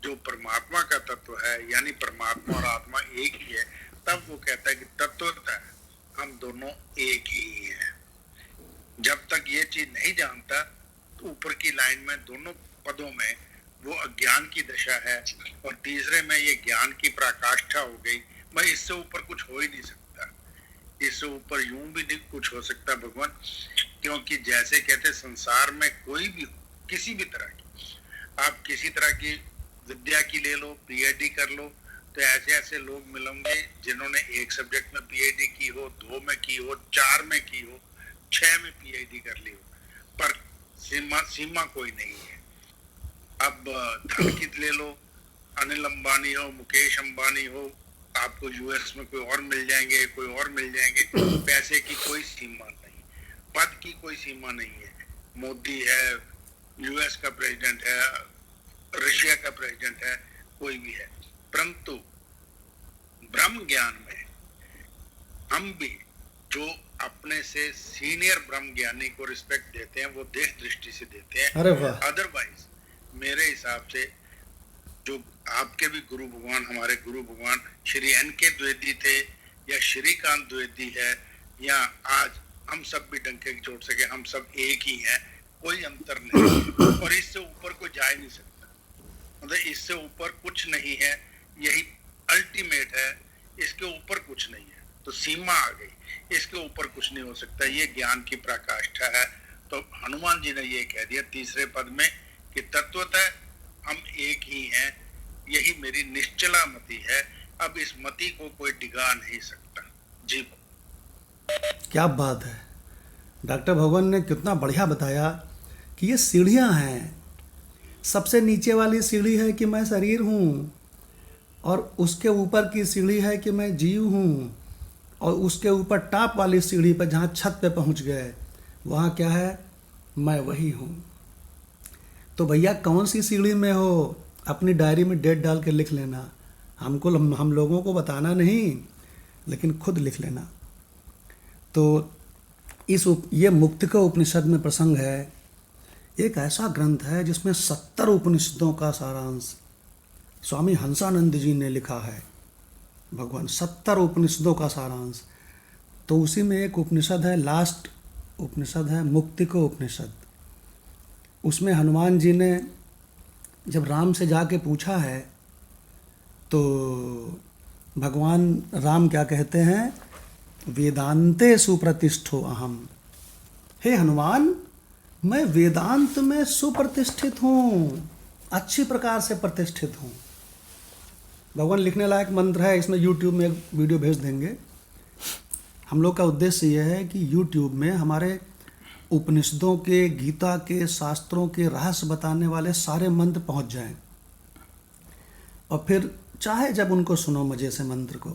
जो परमात्मा का तत्व है, यानी परमात्मा और आत्मा एक ही है, तब वो कहता है कि तत्वतः हम दोनों एक ही हैं। जब तक ये चीज नहीं जानता तो ऊपर की लाइन में दोनों पदों में वो अज्ञान की दशा है, और तीसरे में ये ज्ञान की पराकाष्ठा हो गई। भाई इससे ऊपर कुछ हो ही नहीं सकता, इससे ऊपर यूं भी नहीं कुछ हो सकता भगवान, क्योंकि जैसे कहते संसार में कोई भी किसी भी तरह की, आप किसी तरह की विद्या की ले लो, पीएचडी कर लो, तो ऐसे ऐसे लोग मिलेंगे जिन्होंने एक सब्जेक्ट में पीएचडी की हो, 2 में की हो, 4 में की हो, 6 में पीएचडी कर ली हो, पर सीमा कोई नहीं है। अब धन की ले लो, अनिल अंबानी हो, मुकेश अंबानी हो, आपको यूएस में कोई और मिल जाएंगे, कोई और मिल जाएंगे, पैसे की कोई सीमा नहीं, पद की कोई सीमा नहीं है। मोदी है, यूएस का प्रेसिडेंट है, रशिया का प्रेसिडेंट है, कोई भी है, परंतु ब्रह्म ज्ञान में हम भी जो अपने से सीनियर ब्रह्म ज्ञानी को रिस्पेक्ट देते हैं वो देह दृष्टि से देते हैं। अरे वाह। अदरवाइज मेरे हिसाब से जो आपके भी गुरु भगवान, हमारे गुरु भगवान श्री एन.के. द्विवेदी थे या श्रीकांत द्विवेदी है, या आज हम सब भी डंके की चोट सके, हम सब एक ही हैं, कोई अंतर नहीं, और इससे ऊपर कोई जा ही नहीं सकता। मतलब इससे ऊपर कुछ नहीं है, यही अल्टीमेट है, इसके ऊपर कुछ नहीं है, तो सीमा आ गई, इसके ऊपर कुछ नहीं हो सकता, ये ज्ञान की पराकाष्ठा है। तो हनुमान जी ने ये कह दिया तीसरे पद में कि तत्वतः हम एक ही हैं, यही मेरी निश्चला मति है, अब इस मति को कोई डिगा नहीं सकता। जी क्या बात है, डॉक्टर भगवान ने कितना बढ़िया बताया कि ये सीढ़ियाँ हैं। सबसे नीचे वाली सीढ़ी है कि मैं शरीर हूँ, और उसके ऊपर की सीढ़ी है कि मैं जीव हूँ, और उसके ऊपर टॉप वाली सीढ़ी पर जहाँ छत पे पहुँच गए वहाँ क्या है, मैं वही हूँ। तो भैया कौन सी सीढ़ी में हो, अपनी डायरी में डेट डाल के लिख लेना, हमको हम लोगों को बताना नहीं, लेकिन खुद लिख लेना। तो ये मुक्तिका उपनिषद में प्रसंग है, एक ऐसा ग्रंथ है जिसमें 70 उपनिषदों का सारांश स्वामी हंसानंद जी ने लिखा है। भगवान 70 उपनिषदों का सारांश, तो उसी में एक उपनिषद है, लास्ट उपनिषद है मुक्तिका उपनिषद। उसमें हनुमान जी ने जब राम से जाके पूछा है तो भगवान राम क्या कहते हैं, वेदांते सुप्रतिष्ठो अहम। हे हनुमान, मैं वेदांत में सुप्रतिष्ठित हूँ, अच्छी प्रकार से प्रतिष्ठित हूँ। भगवान लिखने लायक मंत्र है, इसमें YouTube में एक वीडियो भेज देंगे। हम लोग का उद्देश्य यह है कि YouTube में हमारे उपनिषदों के, गीता के, शास्त्रों के रहस्य बताने वाले सारे मंत्र पहुँच जाएं, और फिर चाहे जब उनको सुनो मज़े से मंत्र को,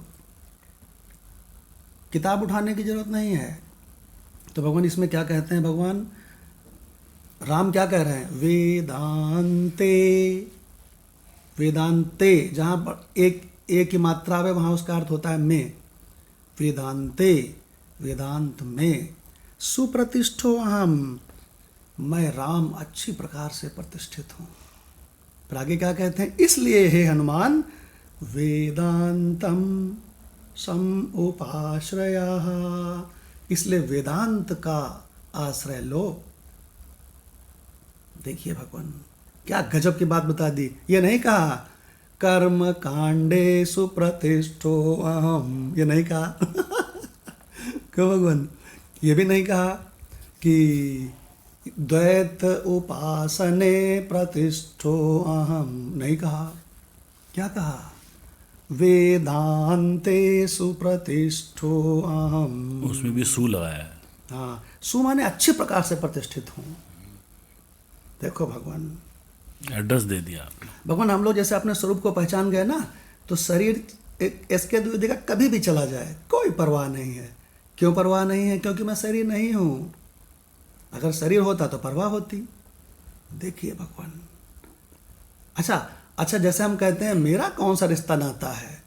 किताब उठाने की जरूरत नहीं है। तो भगवान इसमें क्या कहते हैं, भगवान राम क्या कह रहे हैं, वेदांते, वेदांते जहाँ पर एक की मात्रा है वहाँ उसका अर्थ होता है में, वेदांते, वेदांत में, सुप्रतिष्ठो अहम, मैं राम अच्छी प्रकार से प्रतिष्ठित हूँ। फिर आगे क्या कहते हैं, इसलिए हे हनुमान वेदांतम समुपाश्रयाः, इसलिए वेदांत का आश्रय लो। देखिए भगवान क्या गजब की बात बता दी। ये नहीं कहा कर्म कांडे सुप्रतिष्ठो अहम, ये नहीं कहा क्यों भगवान, ये भी नहीं कहा कि द्वैत उपासने प्रतिष्ठो अहम, नहीं कहा। क्या कहा, वेदांते सुप्रतिष्ठो अहम, उसमें भी सु लगाया है। हाँ, सु माने अच्छी प्रकार से प्रतिष्ठित हूँ। देखो भगवान, एड्रेस दे दिया आपने। भगवान हम लोग जैसे अपने स्वरूप को पहचान गए ना, तो शरीर इसके द्विवेदी का कभी भी चला जाए कोई परवाह नहीं है। क्यों परवाह नहीं है, क्योंकि मैं शरीर नहीं हूँ। अगर शरीर होता तो परवाह होती। देखिए भगवान, अच्छा जैसे हम कहते हैं मेरा कौन सा रिश्ता नाता है,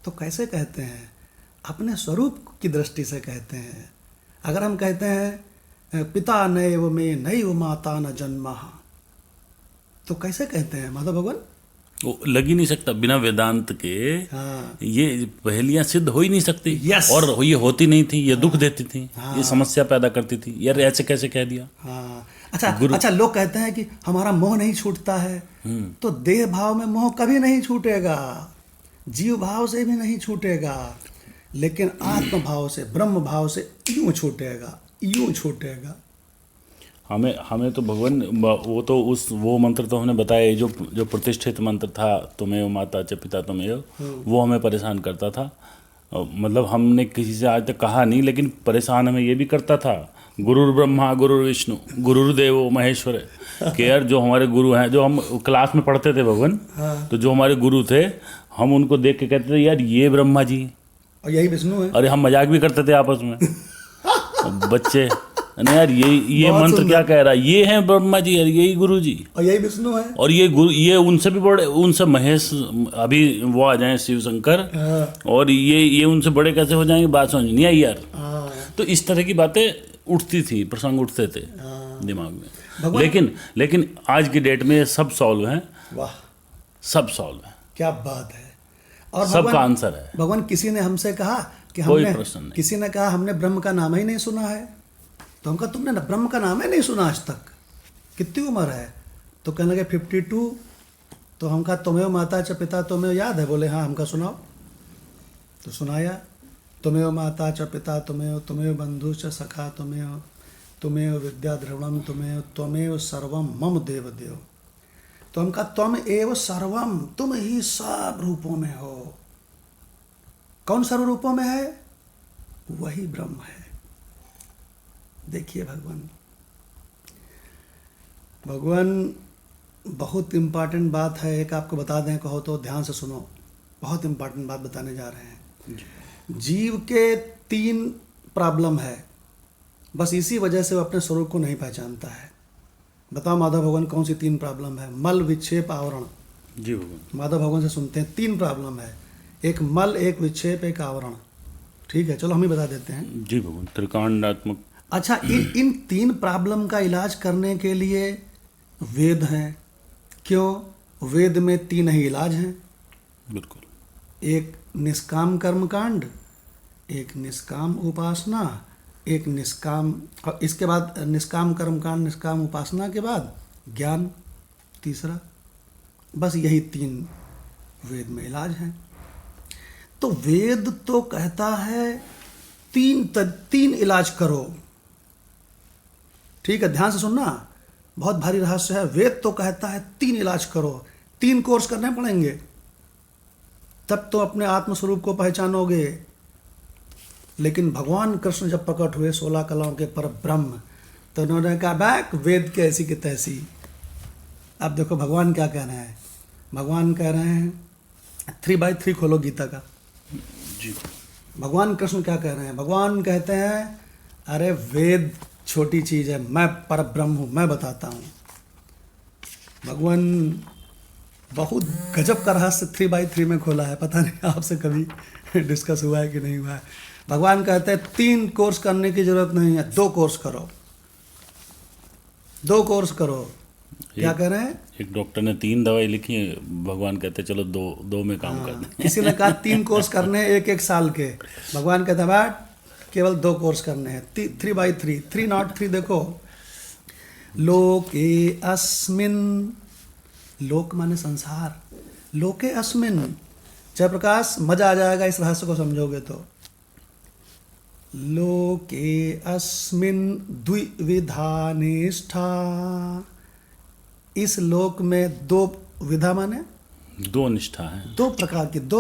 तो कैसे कहते हैं, अपने स्वरूप की दृष्टि से कहते हैं। अगर हम कहते हैं पिता नैव मे नैव माता न जन्मः, तो कैसे कहते हैं माधव भगवान, वो लग ही नहीं सकता बिना वेदांत के। हाँ, ये पहेलियां सिद्ध हो ही नहीं सकती। Yes. और ये होती नहीं थी, ये दुख देती थी, हाँ। ये समस्या पैदा करती थी। यार ऐसे कैसे कह दिया। हाँ। अच्छा लोग कहते हैं कि हमारा मोह नहीं छूटता है, तो देह भाव में मोह कभी नहीं छूटेगा, जीव भाव से भी नहीं छूटेगा, लेकिन आत्म भाव से, ब्रह्म भाव से यूं छूटेगा। हमें तो भगवान वो मंत्र तो हमने बताया, जो प्रतिष्ठित मंत्र था, तुम्हें माता च पिता तुम्हें, वो हमें परेशान करता था। मतलब हमने किसी से आज तक कहा नहीं, लेकिन परेशान हमें ये भी करता था, गुरुर् ब्रह्मा गुरुर् विष्णु गुरुर्देवो महेश्वर, कि यार जो हमारे गुरु हैं, जो हम क्लास में पढ़ते थे भगवान, तो जो हमारे गुरु थे, हम उनको देख के कहते थे यार ये ब्रह्मा जी और यही विष्णु है। अरे हम मजाक भी करते थे आपस में बच्चे, नहीं यार, ये बहुत मंत्र सुंदर। क्या कह रहा है? ये है ब्रह्मा जी, यही गुरु जी, और यही विष्णु है। और ये गुरु, ये उनसे भी बड़े, उनसे महेश, अभी वो आ जाएं शिव शंकर, हाँ, और ये उनसे बड़े कैसे हो जाएंगे? बात समझ नहीं आई यार। हाँ, तो इस तरह की बातें उठती थी, प्रसंग उठते थे हाँ। दिमाग में। भगवान- लेकिन आज की डेट में ये सब सॉल्व हैं, वाह, सब सॉल्व है, क्या बात है। और सबका भगवान, आंसर है। भगवान किसी ने हमसे कहा कि कोई हमने, प्रश्न नहीं। किसी ने कहा हमने ब्रह्म का नाम ही नहीं सुना है, तो हम कहा तुमने ना ब्रह्म का नाम ही नहीं सुना आज तक, कितनी उम्र है? तो कहने लगे 52। तो हम कहा तुम्हें माता च पिता तुम्हें याद है? बोले हाँ। हमका सुनाओ। तो सुनाया, तुम्हें माता च पिता तुम्हें बंधु च सखा तुम्हें विद्या द्रविणम त्वमेव सर्वम मम देव देव। तो हम कहा तुम एव सर्वम, तुम ही सब रूपों में हो। कौन सर्व रूपों में है? वही ब्रह्म है। देखिए भगवान बहुत इम्पॉर्टेंट बात है, एक आपको बता दें, कहो तो ध्यान से सुनो, बहुत इम्पॉर्टेंट बात बताने जा रहे हैं। जीव के 3 प्रॉब्लम है, बस इसी वजह से वो अपने स्वरूप को नहीं पहचानता है। बताओ माधव भगवान कौन सी 3 प्रॉब्लम है? मल, विक्षेप, आवरण। जी भगवान। माधव भगवान से सुनते हैं 3 प्रॉब्लम है, एक मल, एक विक्षेप, एक आवरण। ठीक है, चलो हम ही बता देते हैं। जी भगवान, त्रिकांडात्मक। अच्छा, इन 3 प्रॉब्लम का इलाज करने के लिए वेद हैं। क्यों? वेद में 3 ही इलाज हैं, बिल्कुल। एक निष्काम कर्मकांड, एक निष्काम उपासना, एक निष्काम, और इसके बाद निष्काम कर्मकांड, निष्काम उपासना के बाद ज्ञान तीसरा। बस यही 3 वेद में इलाज हैं। तो वेद तो कहता है 3 इलाज करो। ठीक है, ध्यान से सुनना, बहुत भारी रहस्य है। वेद तो कहता है 3 इलाज करो, 3 कोर्स करने पड़ेंगे, तब तो अपने आत्मस्वरूप को पहचानोगे। लेकिन भगवान कृष्ण जब प्रकट हुए 16 कलाओं के पर ब्रह्म, तो उन्होंने कहा बैक वेद के ऐसी की तैसी। अब देखो भगवान क्या कह रहे हैं। भगवान कह रहे हैं 3/3 खोलो गीता का। जी। भगवान कृष्ण क्या कह रहे हैं? भगवान कहते हैं अरे वेद छोटी चीज़ है, मैं पर ब्रह्म हूँ, मैं बताता हूँ। भगवान बहुत गजब का रहस्य 3/3 में खोला है। पता नहीं आपसे कभी डिस्कस हुआ है कि नहीं हुआ है। भगवान कहते हैं 3 कोर्स करने की जरूरत नहीं है, 2 कोर्स करो, 2 कोर्स करो। क्या कह रहे हैं? एक डॉक्टर ने 3 दवाई लिखी है, भगवान कहते चलो दो में काम कर दें। किसी ने कहा 3 कोर्स करने हैं 1-1 साल के। भगवान कहता है बैठ, केवल 2 कोर्स करने हैं। 3/3, 3 नॉट 3। देखो, लोके अस्मिन, लोक माने संसार, लोके अस्मिन। जयप्रकाश, मजा आ जाएगा इस रहस्य को समझोगे तो। लोके अस्मिन द्विविधा निष्ठा, इस लोक में 2 विधा माने 2 निष्ठा है, 2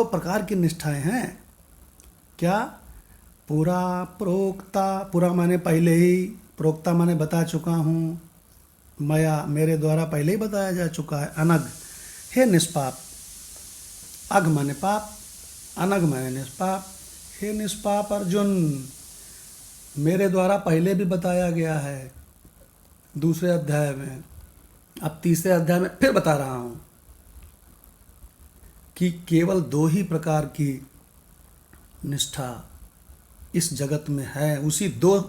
प्रकार की निष्ठाएं हैं। क्या? पुरा प्रोक्ता, पुरा माने पहले ही, प्रोक्ता माने बता चुका हूँ, मया मेरे द्वारा पहले ही बताया जा चुका है। अनग, हे निष्पाप, अघ माने पाप, अनग माने निष्पाप। हे निष्पाप अर्जुन, मेरे द्वारा पहले भी बताया गया है 2 अध्याय में, अब 3 अध्याय में फिर बता रहा हूँ कि केवल 2 ही प्रकार की निष्ठा इस जगत में है। उसी 2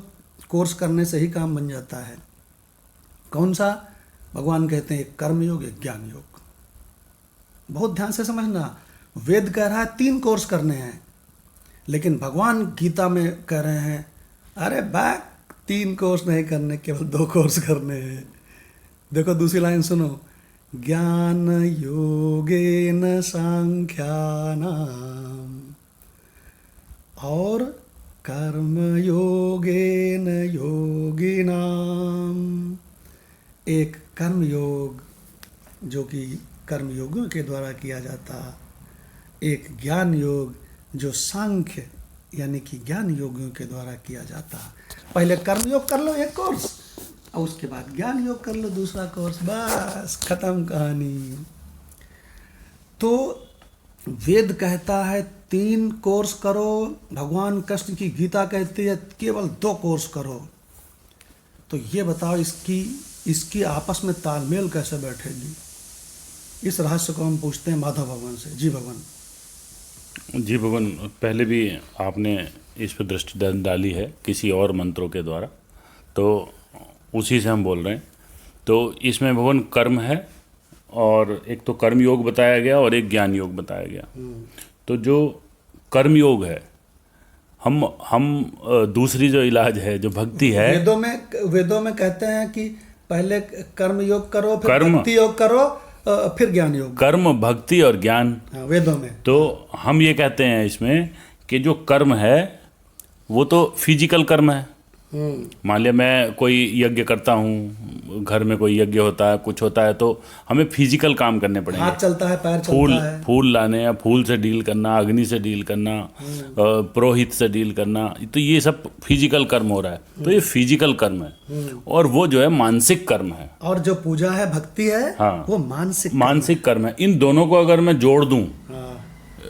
कोर्स करने से ही काम बन जाता है। कौन सा? भगवान कहते हैं एक कर्म योग, एक ज्ञान योग। बहुत ध्यान से समझना, वेद कह रहा है 3 कोर्स करने हैं, लेकिन भगवान गीता में कह रहे हैं अरे बैक 3 कोर्स नहीं करने, केवल 2 कोर्स करने हैं। देखो दूसरी लाइन सुनो, ज्ञान योगेन सांख्यानाम और कर्म योगेन योगिनाम। एक कर्म योग जो कि कर्म योगियों के द्वारा किया जाता, एक ज्ञान योग जो सांख्य यानी कि ज्ञान योगियों के द्वारा किया जाता। पहले कर्म योग कर लो 1 कोर्स, और उसके बाद ज्ञान योग कर लो 2 कोर्स, बस खत्म कहानी। तो वेद कहता है 3 कोर्स करो, भगवान कृष्ण की गीता कहती है केवल 2 कोर्स करो। तो ये बताओ इसकी आपस में तालमेल कैसे बैठेगी? इस रहस्य को हम पूछते हैं माधव भगवान से। जी भगवान। जी भगवान, पहले भी आपने इस पर दृष्टि डाली है किसी और मंत्रों के द्वारा, तो उसी से हम बोल रहे हैं। तो इसमें भगवान कर्म है, और एक तो कर्म योग बताया गया और एक ज्ञान योग बताया गया। तो जो कर्म योग है, हम दूसरी जो इलाज है, जो भक्ति है, वेदों में कहते हैं कि पहले कर्म योग करो, फिर भक्ति योग करो, फिर ज्ञान योग। कर्म, भक्ति और ज्ञान, हाँ, वेदों में। तो हम ये कहते हैं इसमें कि जो कर्म है वो तो फिजिकल कर्म है। मान लिया मैं कोई यज्ञ करता हूँ, घर में कोई यज्ञ होता है, कुछ होता है, तो हमें फिजिकल काम करने पड़ेंगे। हाथ चलता है, पैर चलता है, फूल लाने या फूल से डील करना, अग्नि से डील करना, पुरोहित से डील करना, तो ये सब फिजिकल कर्म हो रहा है। तो ये फिजिकल कर्म है, और वो जो है मानसिक कर्म है। और जो पूजा है, भक्ति है, हाँ, वो मानसिक कर्म है। इन दोनों को अगर मैं जोड़ दूं,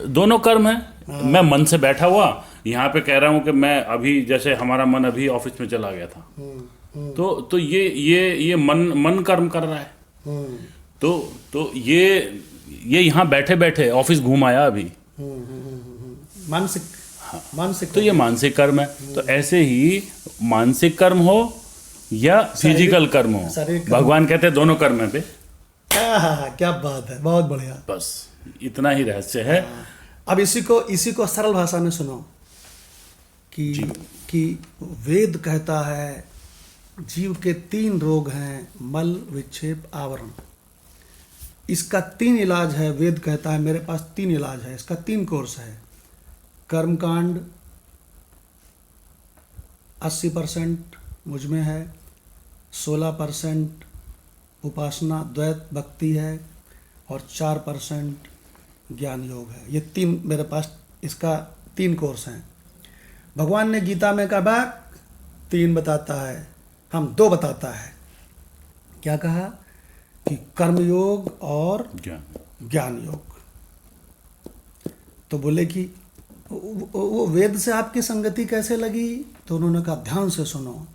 दोनों कर्म है। मैं मन से बैठा हुआ यहाँ पे कह रहा हूँ कि मैं अभी, जैसे हमारा मन अभी ऑफिस में चला गया था, तो ये मन कर्म कर रहा है। तो ये यहाँ बैठे बैठे ऑफिस घूम आया अभी, मानसिक तो ये मानसिक कर्म है। तो ऐसे ही मानसिक कर्म हो या फिजिकल कर्म हो, भगवान कहते हैं दोनों कर्म है पे। क्या बात है, बहुत बढ़िया। बस इतना ही रहस्य है। अब इसी को सरल भाषा में सुनो कि वेद कहता है जीव के 3 रोग हैं, मल, विक्षेप, आवरण। इसका 3 इलाज है। वेद कहता है मेरे पास 3 इलाज है, इसका 3 कोर्स है। कर्मकांड 80% मुझ में है, 16% उपासना द्वैत भक्ति है, और 4% ज्ञान योग है। ये 3 मेरे पास, इसका 3 कोर्स हैं। भगवान ने गीता में कहा 3 बताता है, हम 2 बताता है। क्या कहा? कि कर्म योग और ज्ञान योग। तो बोले कि वो वेद से आपकी संगति कैसे लगी? तो उन्होंने कहा ध्यान से सुनो,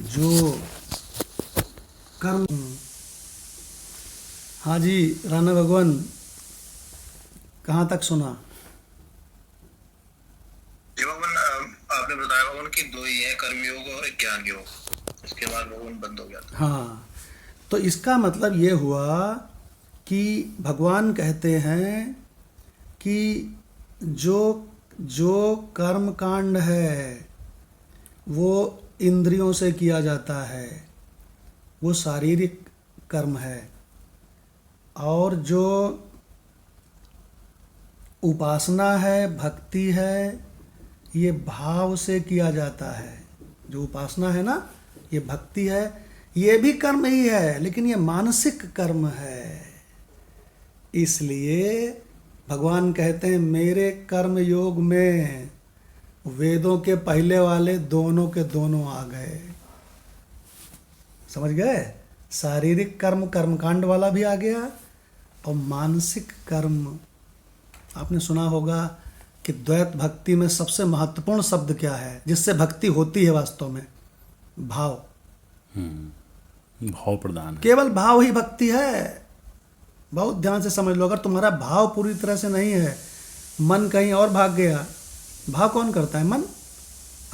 जो कर्म। हाँ जी राणा भगवान, कहाँ तक सुना? आपने बताया भगवान कि 2 ही है, कर्म योग और ज्ञान योग। इसके बाद भगवान बंद हो गया था। हाँ, तो इसका मतलब ये हुआ कि भगवान कहते हैं कि जो कर्म कांड है वो इंद्रियों से किया जाता है, वो शारीरिक कर्म है, और जो उपासना है, भक्ति है, ये भाव से किया जाता है। जो उपासना है ना, ये भक्ति है, ये भी कर्म ही है, लेकिन ये मानसिक कर्म है। इसलिए भगवान कहते हैं मेरे कर्म योग में वेदों के पहले वाले दोनों के दोनों आ गए। समझ गए? शारीरिक कर्म, कर्मकांड वाला भी आ गया, और मानसिक कर्म। आपने सुना होगा कि द्वैत भक्ति में सबसे महत्वपूर्ण शब्द क्या है, जिससे भक्ति होती है वास्तव में? भाव। भाव प्रधान है। केवल भाव ही भक्ति है। बहुत ध्यान से समझ लो। अगर तुम्हारा भाव पूरी तरह से नहीं है, मन कहीं और भाग गया, भाव कौन करता है? मन।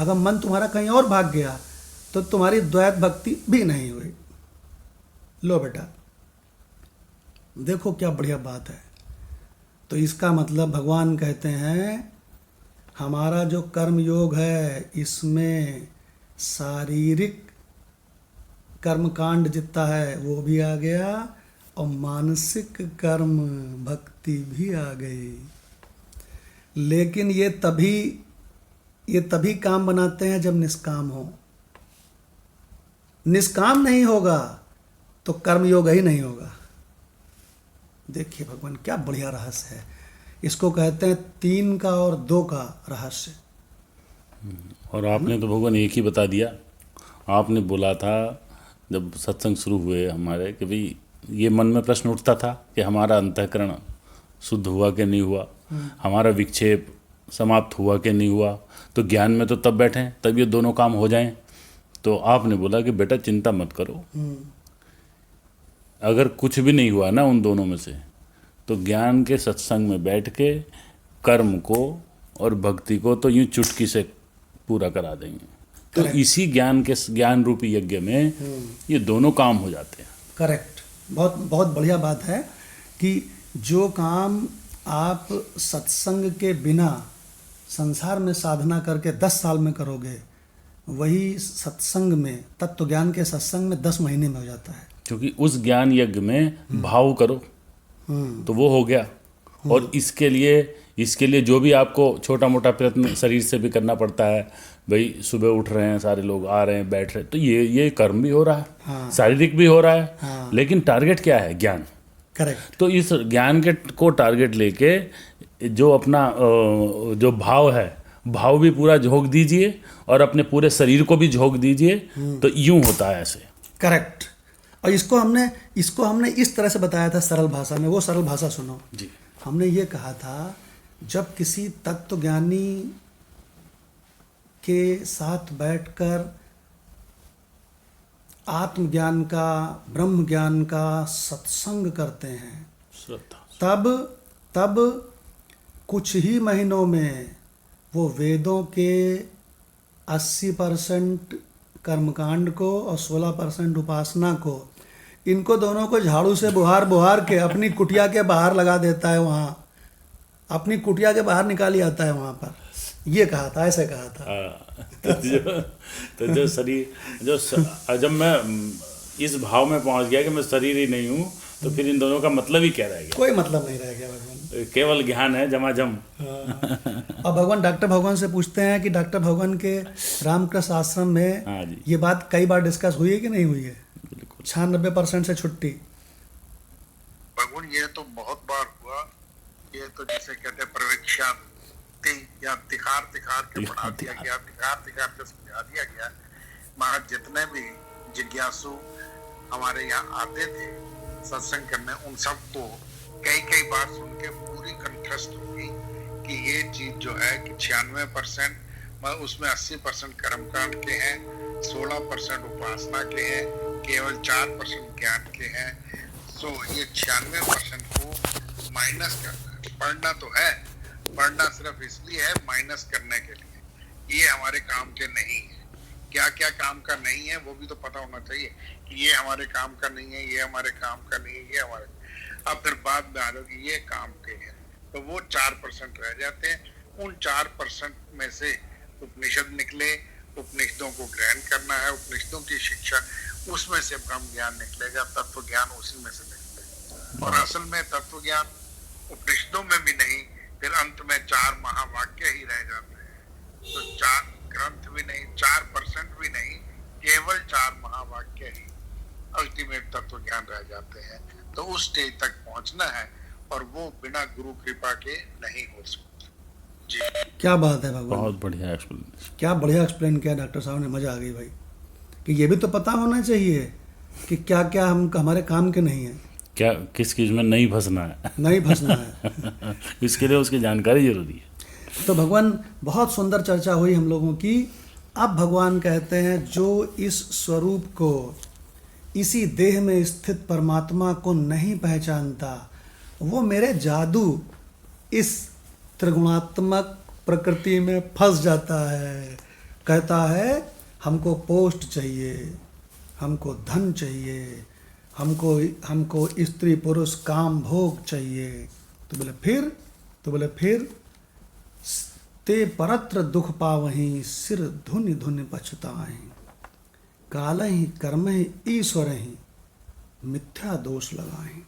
अगर मन तुम्हारा कहीं और भाग गया तो तुम्हारी द्वैत भक्ति भी नहीं हुई। लो बेटा, देखो क्या बढ़िया बात है। तो इसका मतलब भगवान कहते हैं हमारा जो कर्म योग है, इसमें शारीरिक कर्मकांड जितना है वो भी आ गया, और मानसिक कर्म भक्ति भी आ गई। लेकिन ये तभी काम बनाते हैं जब निष्काम हो। निष्काम नहीं होगा तो कर्म योग ही नहीं होगा। देखिए भगवान क्या बढ़िया रहस्य है। इसको कहते हैं 3 का और 2 का रहस्य। और आपने तो भगवान एक ही बता दिया। आपने बोला था जब सत्संग शुरू हुए हमारे कि भाई ये मन में प्रश्न उठता था कि हमारा अंतःकरण शुद्ध हुआ कि नहीं हुआ, हमारा विक्षेप समाप्त हुआ कि नहीं हुआ। तो ज्ञान में तो तब बैठें तब ये दोनों काम हो जाएं। तो आपने बोला कि बेटा चिंता मत करो, हम्म, अगर कुछ भी नहीं हुआ ना उन दोनों में से, तो ज्ञान के सत्संग में बैठ के कर्म को और भक्ति को तो यूं चुटकी से पूरा करा देंगे। तो इसी ज्ञान रूपी यज्ञ में ये दोनों काम हो जाते हैं। करेक्ट। बहुत बहुत बढ़िया बात है कि जो काम आप सत्संग के बिना संसार में साधना करके 10 साल में करोगे, वही सत्संग में, तत्व ज्ञान के सत्संग में 10 महीने में हो जाता है। क्योंकि उस ज्ञान यज्ञ में भाव करो तो वो हो गया। और इसके लिए जो भी आपको छोटा मोटा प्रयत्न शरीर से भी करना पड़ता है, भाई सुबह उठ रहे हैं सारे लोग, आ रहे हैं, बैठ रहे हैं, तो ये कर्म भी हो रहा है, हाँ। शारीरिक भी हो रहा है, हाँ। लेकिन टारगेट क्या है? ज्ञान। करेक्ट। तो इस ज्ञान को टारगेट लेके जो अपना जो भाव है, भाव भी पूरा झोंक दीजिए और अपने पूरे शरीर को भी झोंक दीजिए, तो यूं होता है ऐसे। करेक्ट। और इसको हमने इस तरह से बताया था सरल भाषा में। वो सरल भाषा सुनो जी। हमने ये कहा था, जब किसी तत्वज्ञानी के साथ बैठकर आत्मज्ञान का, ब्रह्म ज्ञान का सत्संग करते हैं, तब कुछ ही महीनों में वो वेदों के 80% कर्मकांड को और 16% उपासना को, इनको दोनों को झाड़ू से बुहार के अपनी कुटिया के बाहर लगा देता है। वहाँ अपनी कुटिया के बाहर निकाली आता है वहाँ पर। ये कहा था, ऐसे कहा था। तो जो शरीर, जब मैं इस भाव में पहुंच गया कि मैं शरीर ही नहीं हूँ, तो फिर इन दोनों का मतलब ही क्या रह गया? कोई मतलब नहीं रह गया भगवान। केवल ज्ञान है जमाजम। अब भगवान डॉक्टर भगवान से पूछते हैं कि डॉक्टर भगवान के रामकृष्ण आश्रम में हाँ जी। ये बात कई बार डिस्कस हुई है कि नहीं हुई है? 96% से छुट्टी। भगवान ये तो बहुत बार हुआ। ये तो जैसे कहते हैं प्रवेक्षा या तिखार के पढ़ा दिया गया, तिखार के समझा दिया गया। महाराज जितने भी जिज्ञासु हमारे यहाँ आते थे सत्संग करने, उन सबको कई बार सुन के पूरी कंठस्थ होगी कि ये चीज जो है कि 96% उसमें 80% कर्मकांड के हैं, 16% उपासना के हैं, केवल 4% ज्ञान के हैं। सो ये 96% को माइनस करना है। पढ़ना तो है, पढ़ना सिर्फ इसलिए है माइनस करने के लिए। ये हमारे काम के नहीं है। क्या क्या काम का नहीं है वो भी तो पता होना चाहिए कि ये हमारे काम का नहीं है, ये हमारे काम का नहीं है, ये हमारे। अब फिर बाद में आ जाओ कि ये काम के हैं, तो वो 4% रह जाते हैं। उन 4% में से उपनिषद निकले, उपनिषदों को ग्रहण करना है, उपनिषदों की शिक्षा, उसमें से ब्रह्म ज्ञान निकलेगा, तत्व ज्ञान उसी में से निकलेगा। और असल में तत्व ज्ञान उपनिषदों में भी नहीं, फिर अंत में 4 महावाक्य ही रह जाते हैं। तो 4 ग्रंथ भी नहीं, 4% भी नहीं, केवल 4 महावाक्य ही अल्टीमेट तत्व ज्ञान रह जाते हैं। तो उस स्टेज तक पहुंचना है और वो बिना गुरु कृपा के नहीं हो सकता। जी क्या बात है भगवान, बहुत बढ़िया एक्सप्लेनेशन। क्या बढ़िया एक्सप्लेन किया डॉक्टर साहब ने, मजा आ गई भाई। कि ये भी तो पता होना चाहिए कि क्या क्या हम हमारे काम के नहीं है, क्या किस चीज में नहीं फंसना है, नहीं फंसना है। इसके लिए उसकी जानकारी जरूरी है। तो भगवान, बहुत सुंदर चर्चा हुई हम लोगों की। अब भगवान कहते हैं जो इस स्वरूप को, इसी देह में स्थित परमात्मा को नहीं पहचानता, वो मेरे जादू इस त्रिगुणात्मक प्रकृति में फंस जाता है। कहता है हमको पोस्ट चाहिए, हमको धन चाहिए, हमको स्त्री पुरुष काम भोग चाहिए। तो बोले फिर ते परत्र दुख पावहीं, सिर धुनि धुनि पछताहीं, कालहि कर्महि ईश्वरहि, मिथ्या दोष लगाहीं।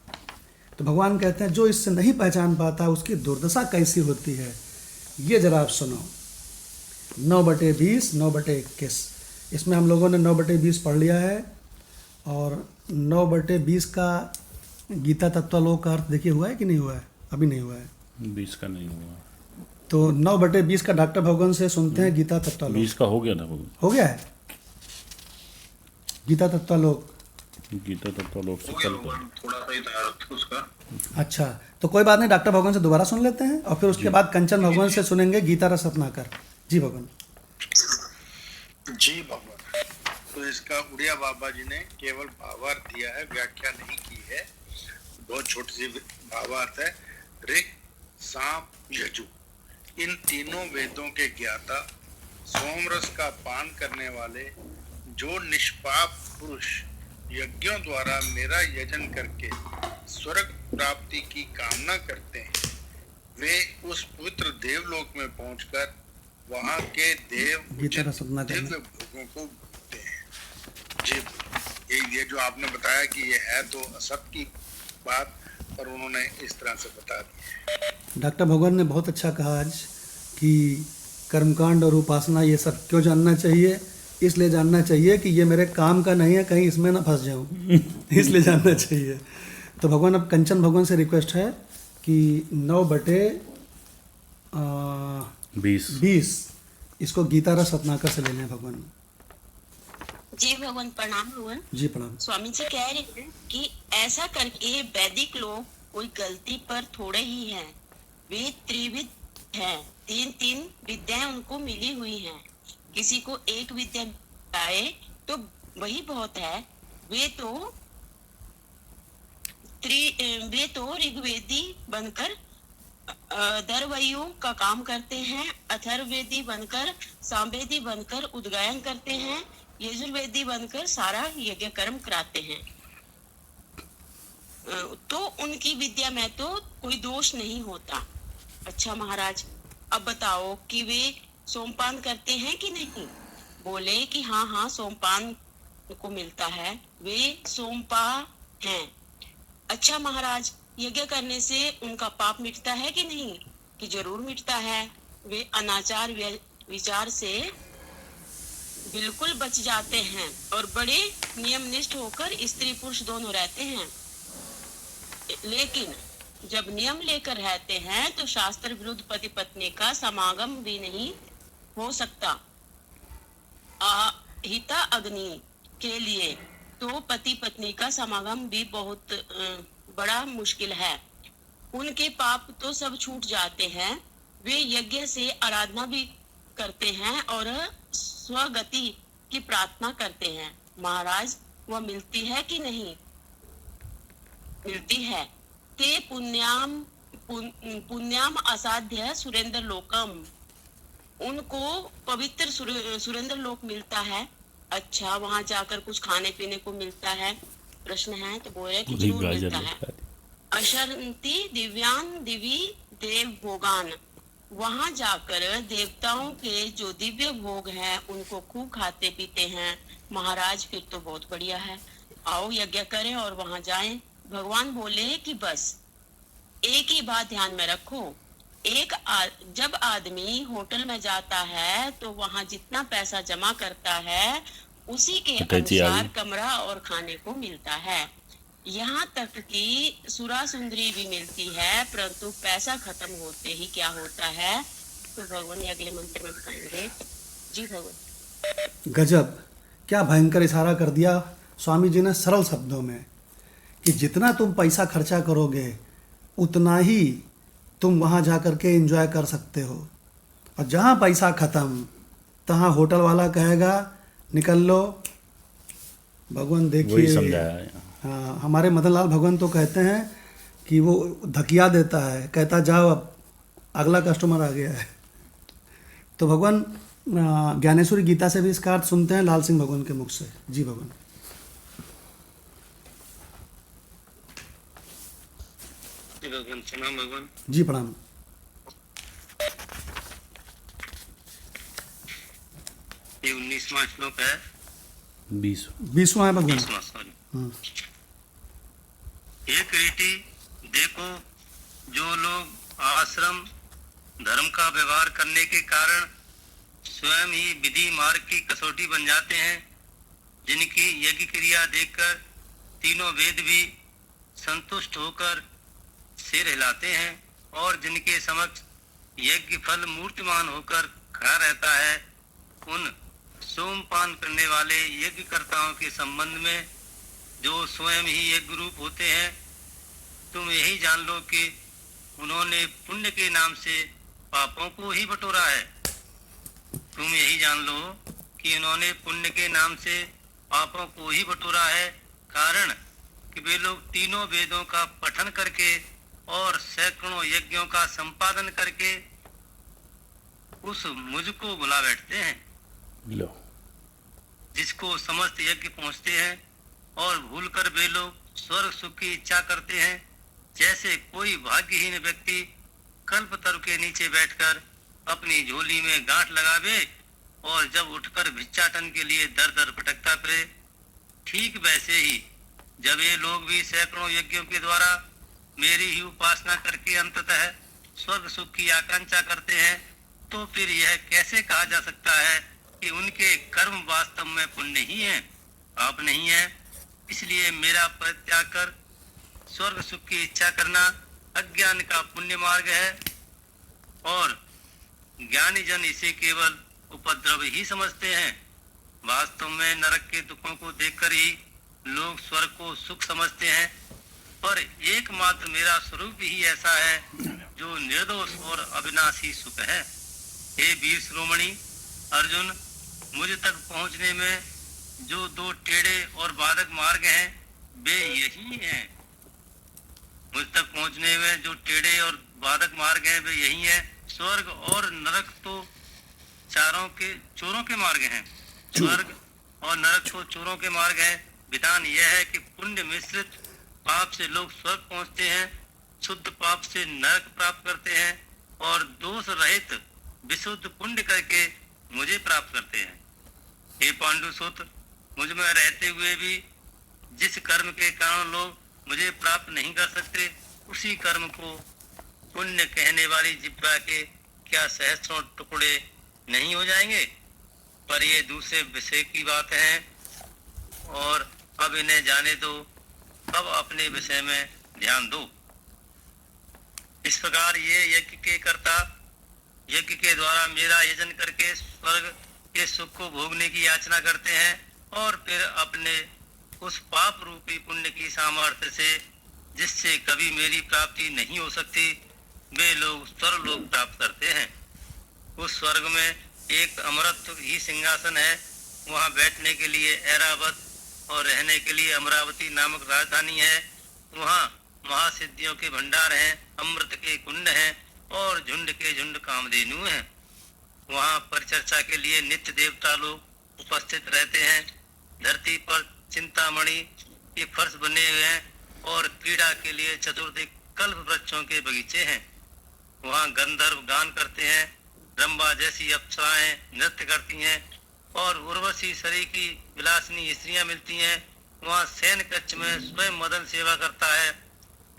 तो भगवान कहते हैं जो इससे नहीं पहचान पाता उसकी दुर्दशा कैसी होती है, ये जरा आप सुनो। 9/20, 9/21, इसमें हम लोगों ने 9/20 पढ़ लिया है। और 9/20 का गीता तत्वलोक का अर्थ देखिए हुआ है कि नहीं हुआ है? अभी नहीं हुआ है, 20 का नहीं हुआ। तो 9/20 का डॉक्टर भगवान से सुनते हैं गीता तत्वलोक। 20 का हो गया ना? हो गया है गीता तत्वलोक। गीता तत्वलोक से कल थोड़ा सा ही था उसका। अच्छा, तो कोई बात नहीं, डॉक्टर भगवान से दोबारा सुन लेते हैं और फिर उसके बाद कंचन भगवान से सुनेंगे गीता रस रत्नाकर। जी भगवान। जी भगवान। तो इसका उड़िया बाबा जी ने केवल भावार्थ दिया है, व्याख्या नहीं की है। बहुत छोटी सी भावार्थ है। ऋग, साम, यजु, इन तीनों वेदों के ज्ञाता, सोमरस का पान करने वाले, जो निष्पाप पुरुष यज्ञों द्वारा मेरा यजन करके स्वर्ग प्राप्ति की कामना करते हैं, वे उस पवित्र देवलोक में पहुंचकर वहां के गीता रस अपना करना। दिव्य भोगों को भोगते हैं। जी, ये जो आपने बताया कि ये है तो असत की बात, पर उन्होंने इस तरह से बता दी। डॉक्टर भगवान ने बहुत अच्छा कहा आज कि कर्मकांड और उपासना ये सब क्यों जानना चाहिए। इसलिए जानना चाहिए कि ये मेरे काम का नहीं है, कहीं इसमें ना फंस जाऊं इसलिए जानना चाहिए। तो भगवान, अब कंचन भगवान से रिक्वेस्ट है कि 9/20 इसको गीता रस रत्नाकर से ले लें भगवान। जी भगवान, प्रणाम भगवान। जी प्रणाम। स्वामी जी कह रहे हैं कि ऐसा करके वैदिक लोग कोई गलती पर थोड़े ही हैं, वे त्रिविध हैं, तीन तीन विद्याएं उनको मिली हुई हैं। किसी को एक विद्या आए तो वही बहुत है। वे तो ऋग्वेदी बनकर दरवैयों का काम करते हैं, अथर्ववेदी बनकर, सामवेदी बनकर उद्गायन करते हैं, यजुर्वेदी बनकर सारा यज्ञ कर्म कराते हैं। तो उनकी विद्या में तो कोई दोष नहीं होता। अच्छा महाराज, अब बताओ कि वे सोमपान करते हैं कि नहीं? बोले कि हाँ हाँ, सोमपान को मिलता है, वे सोमपा हैं। अच्छा महाराज, यज्ञ करने से उनका पाप मिटता है कि नहीं? कि जरूर मिटता है। वे अनाचार विचार से बिल्कुल बच जाते हैं और बड़े नियमनिष्ठ होकर स्त्री पुरुष दोनों रहते हैं। लेकिन जब नियम लेकर रहते हैं तो शास्त्र विरुद्ध पति पत्नी का समागम भी नहीं हो सकता। हिता अग्नि के लिए तो पति पत्नी का समागम भी बहुत बड़ा मुश्किल है। उनके पाप तो सब छूट जाते हैं। वे यज्ञ से आराधना भी करते हैं और स्वगति की प्रार्थना करते हैं। महाराज, वह मिलती है कि नहीं? मिलती है। ते पुण्याम असाध्य सुरेंद्र लोकम, उनको पवित्र सुरेंद्र लोक मिलता है। अच्छा, वहां जाकर कुछ खाने पीने को मिलता है? प्रश्न है तो बोल रहे कि जरूर मिलता है। अशरंती दिव्यान दिवी देव भोगान, वहां जाकर देवताओं के जो दिव्य भोग हैं उनको खूब खाते पीते हैं। महाराज, फिर तो बहुत बढ़िया है, आओ यज्ञ करें और वहां जाएं। भगवान बोले कि बस एक ही बात ध्यान में रखो, जब आदमी होटल में जाता है तो वहां जितना पैसा जमा करता है उसी के अनुसार कमरा और खाने को मिलता है। यहाँ तक कि सुरा सुंदरी भी मिलती है, परंतु पैसा खत्म होते ही क्या होता है तो भगवान अगले मंत्र में बताएंगे। जी भगवान। गजब, क्या भयंकर इशारा कर दिया स्वामी जी ने सरल शब्दों में कि जितना तुम पैसा खर्चा करोगे उतना ही तुम वहाँ जा कर के एंजॉय कर सकते हो, और जहाँ पैसा ख़त्म तहाँ होटल वाला कहेगा निकल लो। भगवान देखिए, हाँ, हमारे मदन लाल भगवान तो कहते हैं कि वो धकिया देता है, कहता जाओ अब अगला कस्टमर आ गया है। तो भगवान ज्ञानेश्वरी गीता से भी इसका अर्थ सुनते हैं लाल सिंह भगवान के मुख से। जी भगवान। भगवान जी प्रणाम। ये 19वां श्लोक है। 20वां है भगवान। 20वां, सॉरी। एक रीति देखो, जो लोग आश्रम धर्म का व्यवहार करने के कारण स्वयं ही विधि मार्ग की कसौटी बन जाते हैं, जिनकी यज्ञ क्रिया देखकर तीनों वेद भी संतुष्ट होकर सिर हिलाते हैं, और जिनके समक्ष यज्ञ फल मूर्तिमान होकर खड़ा रहता है, उन सोमपान करने वाले यज्ञ कर्ताओं के संबंध में जो स्वयं ही यज्ञ रूप होते हैं, तुम यही जान लो कि उन्होंने पुण्य के नाम से पापों को ही बटोरा है। तुम यही जान लो कि उन्होंने पुण्य के नाम से पापों को ही बटोरा है। कारण कि वे लोग तीनों वेदों का पठन करके और सैकड़ों यज्ञों का संपादन करके उस मुझको बुला बैठते हैं, लो, जिसको समस्त यज्ञ पहुंचते हैं, और भूलकर वे लोग स्वर्ग सुख की इच्छा करते हैं। जैसे कोई भाग्यहीन व्यक्ति कल्पतरु के नीचे बैठकर अपनी झोली में गांठ लगावे और जब उठकर भिक्षाटन के लिए दर दर भटकता फिरे, ठीक वैसे ही जब ये लोग भी सैकड़ों यज्ञों के द्वारा मेरी ही उपासना करके अंततः स्वर्ग सुख की आकांक्षा करते हैं, तो फिर यह कैसे कहा जा सकता है कि उनके कर्म वास्तव में पुण्य ही है, पाप नहीं है। इसलिए मेरा परित्याग कर स्वर्ग सुख की इच्छा करना अज्ञान का पुण्य मार्ग है, और ज्ञानी जन इसे केवल उपद्रव ही समझते हैं। वास्तव में नरक के दुखों को देखकर ही लोग स्वर्ग को सुख समझते हैं, पर एकमात्र मेरा स्वरूप ही ऐसा है जो निर्दोष और अविनाशी सुख है। हे वीर शिरोमणि अर्जुन, मुझ तक पहुंचने में जो दो टेढ़े और बाधक मार्ग हैं वे यही हैं। मुझ तक पहुंचने में जो टेढ़े और बाधक मार्ग हैं वे यही हैं। स्वर्ग और नरक तो चोरों के मार्ग हैं। स्वर्ग और नरक तो चोरों के मार्ग हैं। विधान यह है कि पुण्य मिश्रित पाप से लोग स्वर्ग पहुंचते हैं, शुद्ध पाप से नरक प्राप्त करते हैं, और दोष रहित विशुद्ध पुण्य करके मुझे प्राप्त करते हैं। हे पांडुसुत, मुझ में रहते हुए भी जिस कर्म के कारण लोग मुझे प्राप्त नहीं कर सकते, उसी कर्म को पुण्य कहने वाली जिह्वा के क्या सहस्रों टुकड़े नहीं हो जाएंगे? पर ये दूसरे विषय की बात है, और अब इन्हें जाने दो, अब अपने विषय में ध्यान दो। इस प्रकार ये यज्ञ के कर्ता यज्ञ के द्वारा मेरा यजन करके स्वर्ग के सुख को भोगने की याचना करते हैं, और फिर अपने उस पाप रूपी पुण्य की सामर्थ्य से जिससे कभी मेरी प्राप्ति नहीं हो सकती, वे लोग स्वर्ग लोक प्राप्त करते हैं। उस स्वर्ग में एक अमरत्व ही सिंहासन है। वहाँ बैठने के लिए ऐरावत और रहने के लिए अमरावती नामक राजधानी है। वहाँ महासिद्धियों के भंडार हैं, अमृत के कुंड हैं, और झुंड के झुंड कामधेनु हैं। वहाँ परिचर्चा के लिए नित्य देवता लोग उपस्थित रहते हैं। धरती पर चिंतामणि के फर्श बने हुए हैं, और क्रीड़ा के लिए चतुर्दिक कल्प वृक्षों के बगीचे हैं। वहाँ गंधर्व गान करते हैं, रंभा जैसी अप्सराएं नृत्य करती हैं, और उर्वशी शरीर की विलासिनी स्त्रियां मिलती हैं। वहाँ शयन कक्ष में स्वयं मदन सेवा करता है,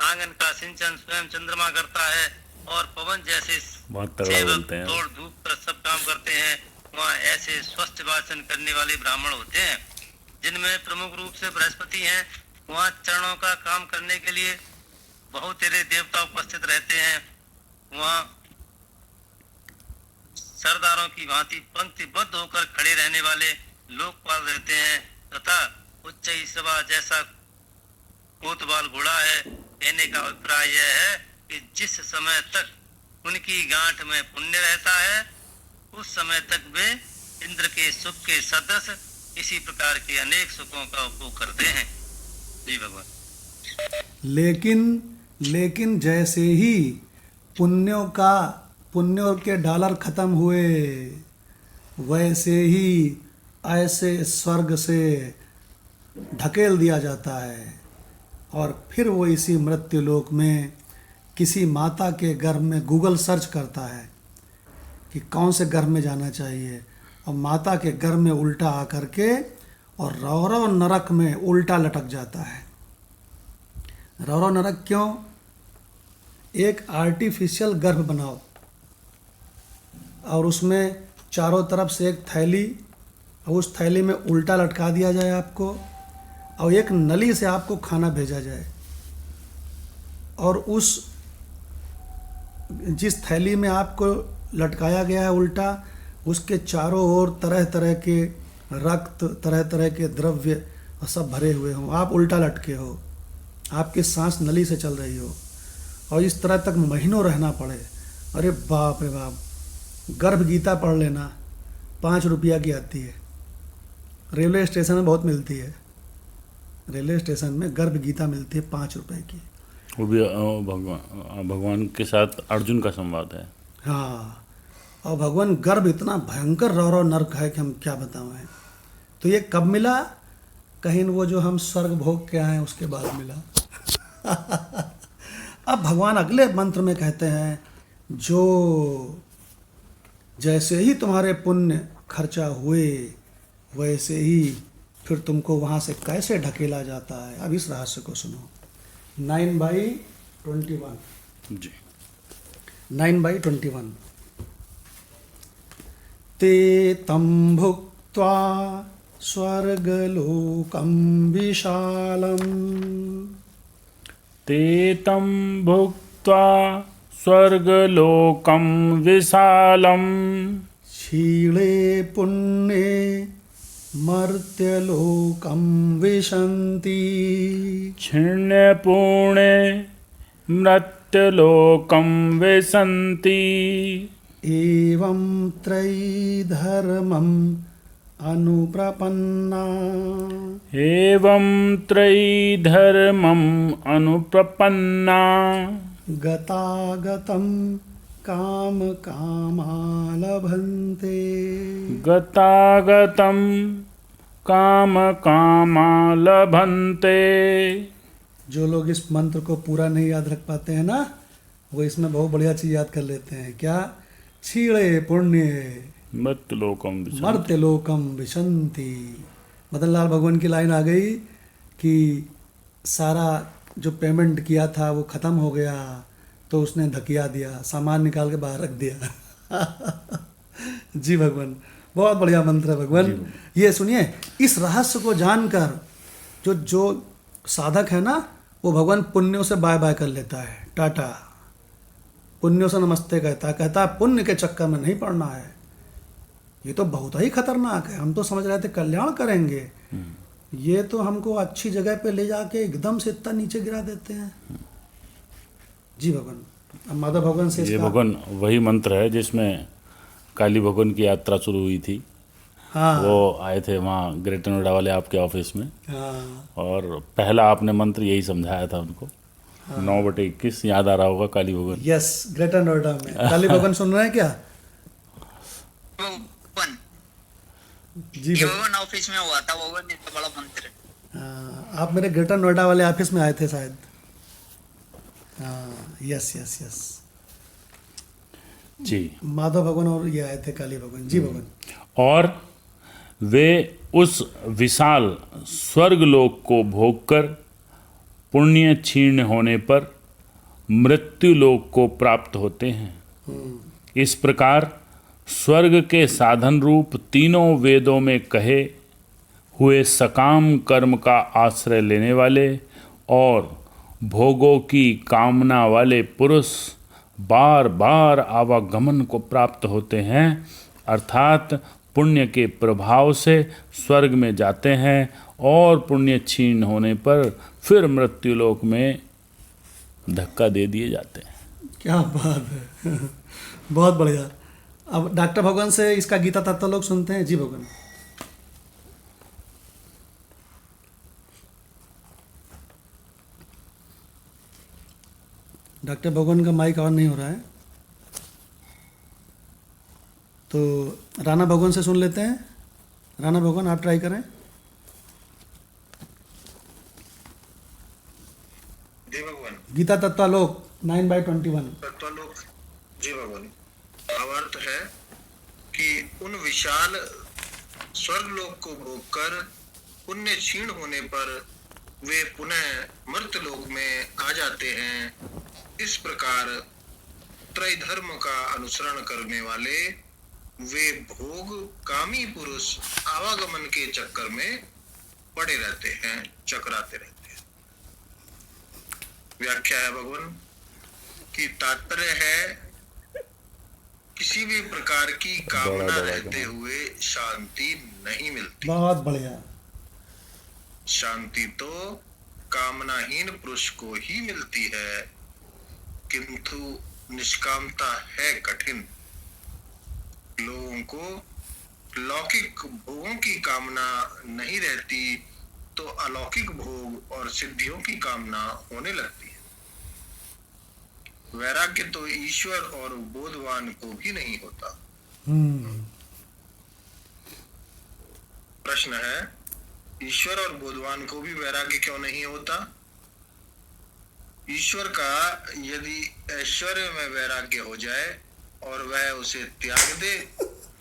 आंगन का सिंचन स्वयं चंद्रमा करता है, और पवन जैसे सेवक दौड़ धूप कर सब काम करते हैं। वहाँ ऐसे स्वस्थ वाचन करने वाले ब्राह्मण होते हैं, जिनमें प्रमुख रूप से बृहस्पति हैं। वहाँ चरणों का काम करने के लिए बहुत तेरे देवता उपस्थित रहते हैं। वहाँ सरदारों की भांति पंक्तिबद्ध होकर खड़े रहने वाले लोकपाल रहते हैं, तथा उच्च सभा जैसा कोतवाल घोड़ा है। कहने का अभिप्राय यह है कि जिस समय तक उनकी गांठ में पुण्य रहता है, उस समय तक वे इंद्र के सुख के सदस्य इसी प्रकार के अनेक सुखों का उपभोग करते हैं। जी भगवान। लेकिन जैसे ही पुण्यों के डॉलर खत्म हुए, वैसे ही ऐसे स्वर्ग से ढकेल दिया जाता है, और फिर वो इसी मृत्यु लोक में किसी माता के गर्भ में गूगल सर्च करता है कि कौन से गर्भ में जाना चाहिए, और माता के गर्भ में उल्टा आकर के और रौरव नरक में उल्टा लटक जाता है। रौरव नरक क्यों? एक आर्टिफिशियल गर्भ बनाओ और उसमें चारों तरफ से एक थैली, और उस थैली में उल्टा लटका दिया जाए आपको, और एक नली से आपको खाना भेजा जाए, और उस जिस थैली में आपको लटकाया गया है उल्टा, उसके चारों ओर तरह तरह के रक्त, तरह तरह के द्रव्य और सब भरे हुए हों। आप उल्टा लटके हो, आपकी सांस नली से चल रही हो, और इस तरह तक महीनों रहना पड़े। अरे बाप रे बाप! गर्भ गीता पढ़ लेना, 5 रुपया की आती है। रेलवे स्टेशन में बहुत मिलती है। रेलवे स्टेशन में गर्भ गीता मिलती है 5 रुपए की। वो भी भगवान के साथ अर्जुन का संवाद है। हाँ, और भगवान गर्भ इतना भयंकर रौरव नरक है कि हम क्या बताएं। तो ये कब मिला? कहीं वो जो हम स्वर्ग भोग के आए उसके बाद मिला। अब भगवान अगले मंत्र में कहते हैं, जो जैसे ही तुम्हारे पुण्य खर्चा हुए वैसे ही फिर तुमको वहाँ से कैसे ढकेला जाता है। अब इस रहस्य को सुनो। 9/21 जी। 9/21 ते तं भुक्त्वा स्वर्गलोकं विशालम् ते तं भुक्त्वा स्वर्गलोकं विशालम् क्षीणे पुण्ये मर्त्यलोकं विशन्ति क्षीणपुणे मृत्युलोकं विशन्ति एवं त्रैधर्मम् अनुप्रपन्ना एवं त्रैधर्मम् अनुप्रपन्ना गतागतं काम कामा लभन्ते गतागतं काम कामा लभन्ते। जो लोग इस मंत्र को पूरा नहीं याद रख पाते हैं ना, वो इसमें बहुत बढ़िया चीज याद कर लेते हैं। क्या? क्षीणे पुण्य मृत्युलोकम विशन्ति। मर्त्यलोकम विशन्ति। मदन लाल भगवान की लाइन आ गई कि सारा जो पेमेंट किया था वो ख़त्म हो गया, तो उसने धकिया दिया, सामान निकाल के बाहर रख दिया। जी भगवान, बहुत बढ़िया मंत्र है भगवान। ये सुनिए, इस रहस्य को जानकर जो साधक है ना, वो भगवान पुण्यों से बाय बाय कर लेता है, टाटा। पुण्यों से नमस्ते कहता है पुण्य के चक्कर में नहीं पड़ना है। ये तो बहुत ही खतरनाक है। हम तो समझ रहे थे कल्याण करेंगे, ये तो हमको अच्छी जगह पे ले जाके एकदम से इतना नीचे गिरा देते हैं। जी भगवान, अब माधव भगवान से ये भगवान वही मंत्र है जिसमें काली भगवान की यात्रा शुरू हुई थी। हाँ, वो आए थे वहाँ ग्रेटर नोएडा वाले आपके ऑफिस में, हाँ, और पहला आपने मंत्र यही समझाया था उनको। 9/21 याद आ रहा होगा काली भगवान। यस, ग्रेटर नोएडा में काली भगवान सुन रहे हैं क्या? जी ये भगवान, भवन ऑफिस में हुआ था, भवन इतना बड़ा मंत्र। हाँ, आप मेरे ग्रेटर नोएडा वाले ऑफिस में आए थे शायद। हाँ, यस यस यस, जी। माधव भगवान और ये आए थे काली भगवान। जी भगवान, और वे उस विशाल स्वर्गलोक को भोगकर पुण्य क्षीण होने पर मृत्युलोक को प्राप्त होते हैं। इस प्रकार स्वर्ग के साधन रूप तीनों वेदों में कहे हुए सकाम कर्म का आश्रय लेने वाले और भोगों की कामना वाले पुरुष बार बार आवागमन को प्राप्त होते हैं, अर्थात पुण्य के प्रभाव से स्वर्ग में जाते हैं और पुण्य क्षीण होने पर फिर मृत्युलोक में धक्का दे दिए जाते हैं। क्या बात है। बहुत बढ़िया। अब डॉक्टर भगवान से इसका गीता तत्व लोग सुनते हैं। जी भगवान, डॉक्टर भगवान का माइक ऑन नहीं हो रहा है, तो राणा भगवान से सुन लेते हैं। राणा भगवान, आप ट्राई करें। जी भगवान। गीता तत्वालोक 9/21। तत्वलोक। जी भगवान। भावार्थ है कि उन विशाल स्वर्गलोक को भोगकर पुण्य क्षीण होने पर वे पुनः मर्त्यलोक में आ जाते हैं। इस प्रकार त्रैधर्म का अनुसरण करने वाले वे भोग कामी पुरुष आवागमन के चक्कर में पड़े रहते हैं, चकराते रहते हैं। व्याख्या है भगवान की तात्पर्य है किसी भी प्रकार की कामना रहते हुए शांति नहीं मिलती। बहुत बढ़िया। शांति तो कामनाहीन पुरुष को ही मिलती है, किंतु निष्कामता है कठिन। लोगों को लौकिक भोगों की कामना नहीं रहती तो अलौकिक भोग और सिद्धियों की कामना होने लगती है। वैराग्य तो ईश्वर और बोधवान को भी नहीं होता। प्रश्न है, ईश्वर और बोधवान को भी वैराग्य क्यों नहीं होता? ईश्वर का यदि ऐश्वर्य में वैराग्य हो जाए और वह उसे त्याग दे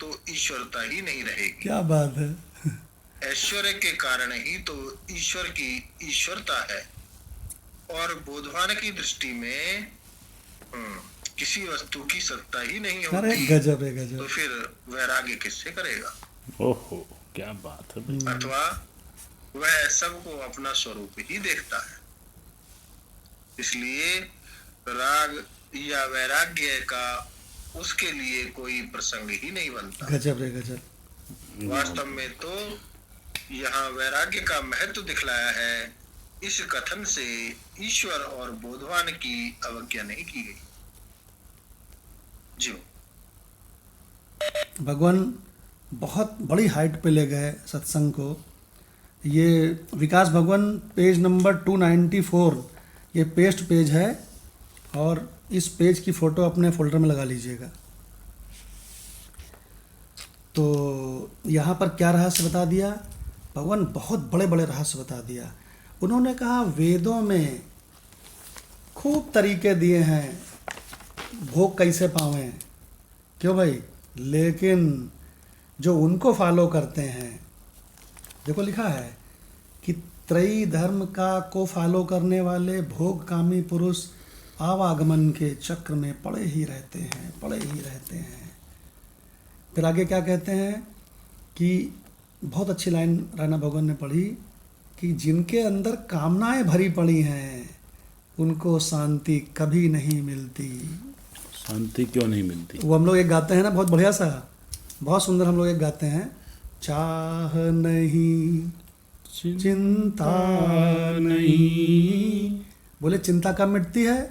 तो ईश्वरता ही नहीं रहेगी। क्या बात है। ऐश्वर्य के कारण ही तो ईश्वर की ईश्वरता है और बोधवान की दृष्टि में किसी वस्तु की सत्ता ही नहीं अरे होती, गजब है तो गजब। फिर वैराग्य किससे करेगा? ओहो, क्या बात है भाई। अथवा वह सबको अपना स्वरूप ही देखता है। इसलिए राग या वैराग्य का उसके लिए कोई प्रसंग ही नहीं बनता। गजब रे गजब। वास्तव में तो यहाँ वैराग्य का महत्व दिखलाया है। इस कथन से ईश्वर और बोधवान की अवज्ञा नहीं की गई। जी भगवान बहुत बड़ी हाइट पे ले गए सत्संग को। ये विकास भगवान पेज नंबर 294 ये पेस्ट पेज है और इस पेज की फ़ोटो अपने फोल्डर में लगा लीजिएगा। तो यहाँ पर क्या रहस्य बता दिया भगवान? बहुत बड़े बड़े रहस्य बता दिया। उन्होंने कहा वेदों में खूब तरीके दिए हैं भोग कैसे पावें, क्यों भाई, लेकिन जो उनको फॉलो करते हैं, देखो लिखा है कि त्रयी धर्म का को फॉलो करने वाले भोग कामी पुरुष आवागमन के चक्र में पड़े ही रहते हैं, पड़े ही रहते हैं। फिर आगे क्या कहते हैं कि बहुत अच्छी लाइन राणा भगवान ने पढ़ी कि जिनके अंदर कामनाएं भरी पड़ी हैं उनको शांति कभी नहीं मिलती। शांति क्यों नहीं मिलती? वो हम लोग एक गाते हैं ना, बहुत बढ़िया सा, बहुत सुंदर हम लोग एक गाते हैं, चाह नहीं चिंता नहीं। बोले चिंता कब मिटती है?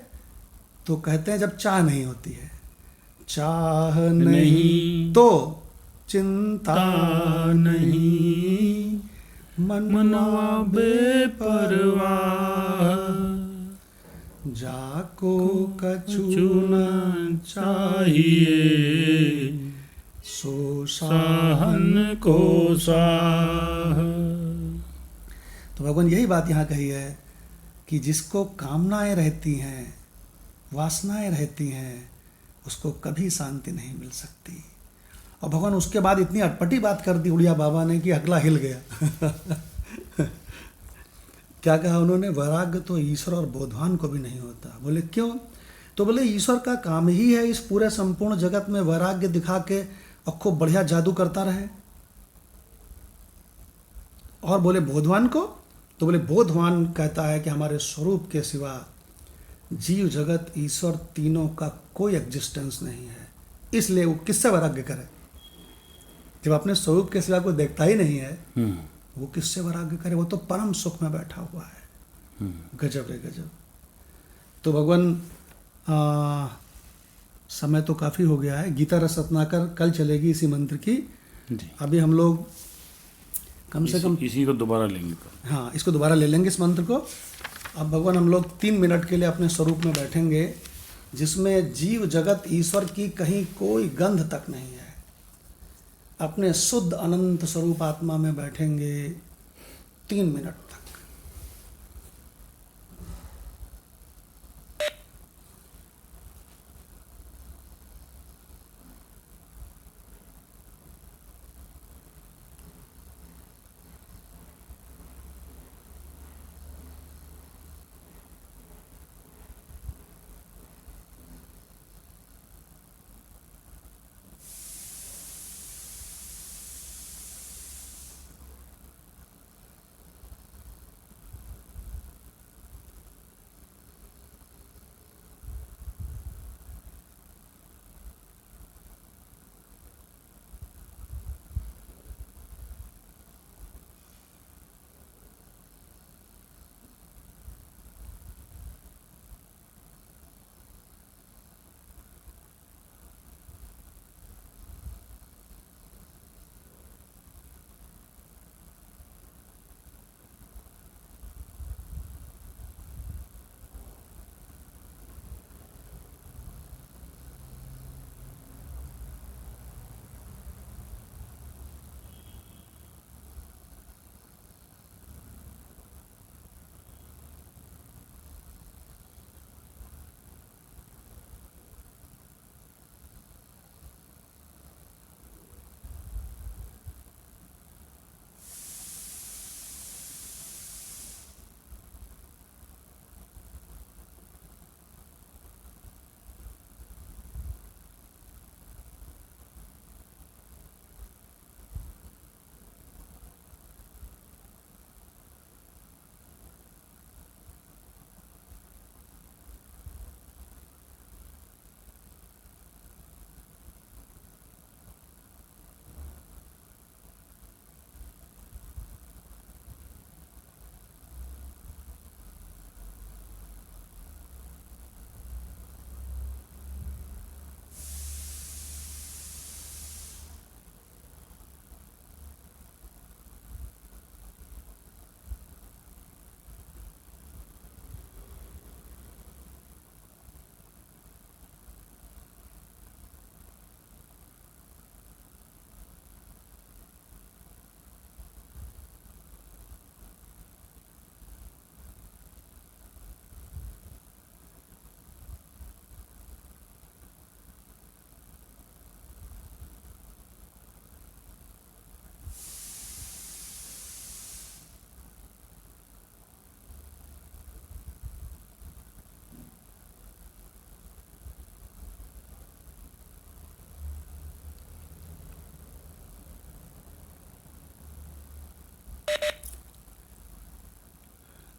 तो कहते हैं जब चाह नहीं होती है। चाह नहीं तो चिंता नहीं, मनवा बेपरवाह, जाको कछु न चाहिए, सो साहन को साह। तो भगवान यही बात यहाँ कही है कि जिसको कामनाएं रहती हैं, वासनाएं रहती हैं, उसको कभी शांति नहीं मिल सकती। और भगवान उसके बाद इतनी अटपटी बात कर दी उड़िया बाबा ने कि अगला हिल गया। क्या कहा उन्होंने? वैराग्य तो ईश्वर और बोधवान को भी नहीं होता। बोले क्यों? तो बोले ईश्वर का काम ही है इस पूरे संपूर्ण जगत में वैराग्य दिखा के और खूब बढ़िया जादू करता रहे। और बोले बोधवान को? तो बोले बोधवान कहता है कि हमारे स्वरूप के सिवा जीव जगत ईश्वर तीनों का कोई एग्जिस्टेंस नहीं है, इसलिए वो किससे वैराग्य करे? जब अपने स्वरूप के सिवा कोई देखता ही नहीं है, वो किससे वैराग्य करे? वो तो परम सुख में बैठा हुआ है। गजब रे गजब। तो भगवान समय तो काफ़ी हो गया है। गीता रस रत्नाकर कल चलेगी इसी मंत्र की। अभी हम लोग कम से कम इसी को दोबारा लेंगे। हाँ, इसको दोबारा ले लेंगे इस मंत्र को। अब भगवान हम लोग 3 मिनट के लिए अपने स्वरूप में बैठेंगे जिसमें जीव जगत ईश्वर की कहीं कोई गंध तक नहीं है। अपने शुद्ध अनंत स्वरूप आत्मा में बैठेंगे 3 मिनट तक।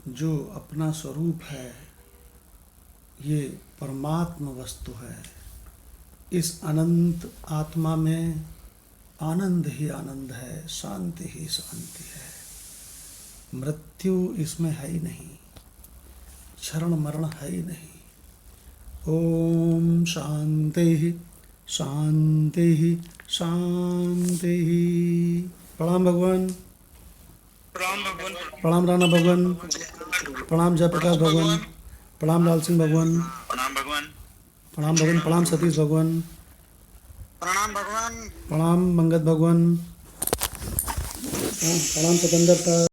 जो अपना स्वरूप है, ये परमात्म वस्तु है। इस अनंत आत्मा में आनंद ही आनंद है, शांति ही शांति है। मृत्यु इसमें है ही नहीं, क्षरण मरण है ही नहीं। ओम शांति शांति शांति। प्रणाम भगवान, प्रणाम राणा भगवान, प्रणाम जयप्रकाश भगवान, प्रणाम लाल सिंह भगवान, प्रणाम भगवान। प्रणाम भगवान, प्रणाम सतीश भगवान, प्रणाम भगवान। प्रणाम मंगत भगवान, प्रणाम सिकंदर साहब।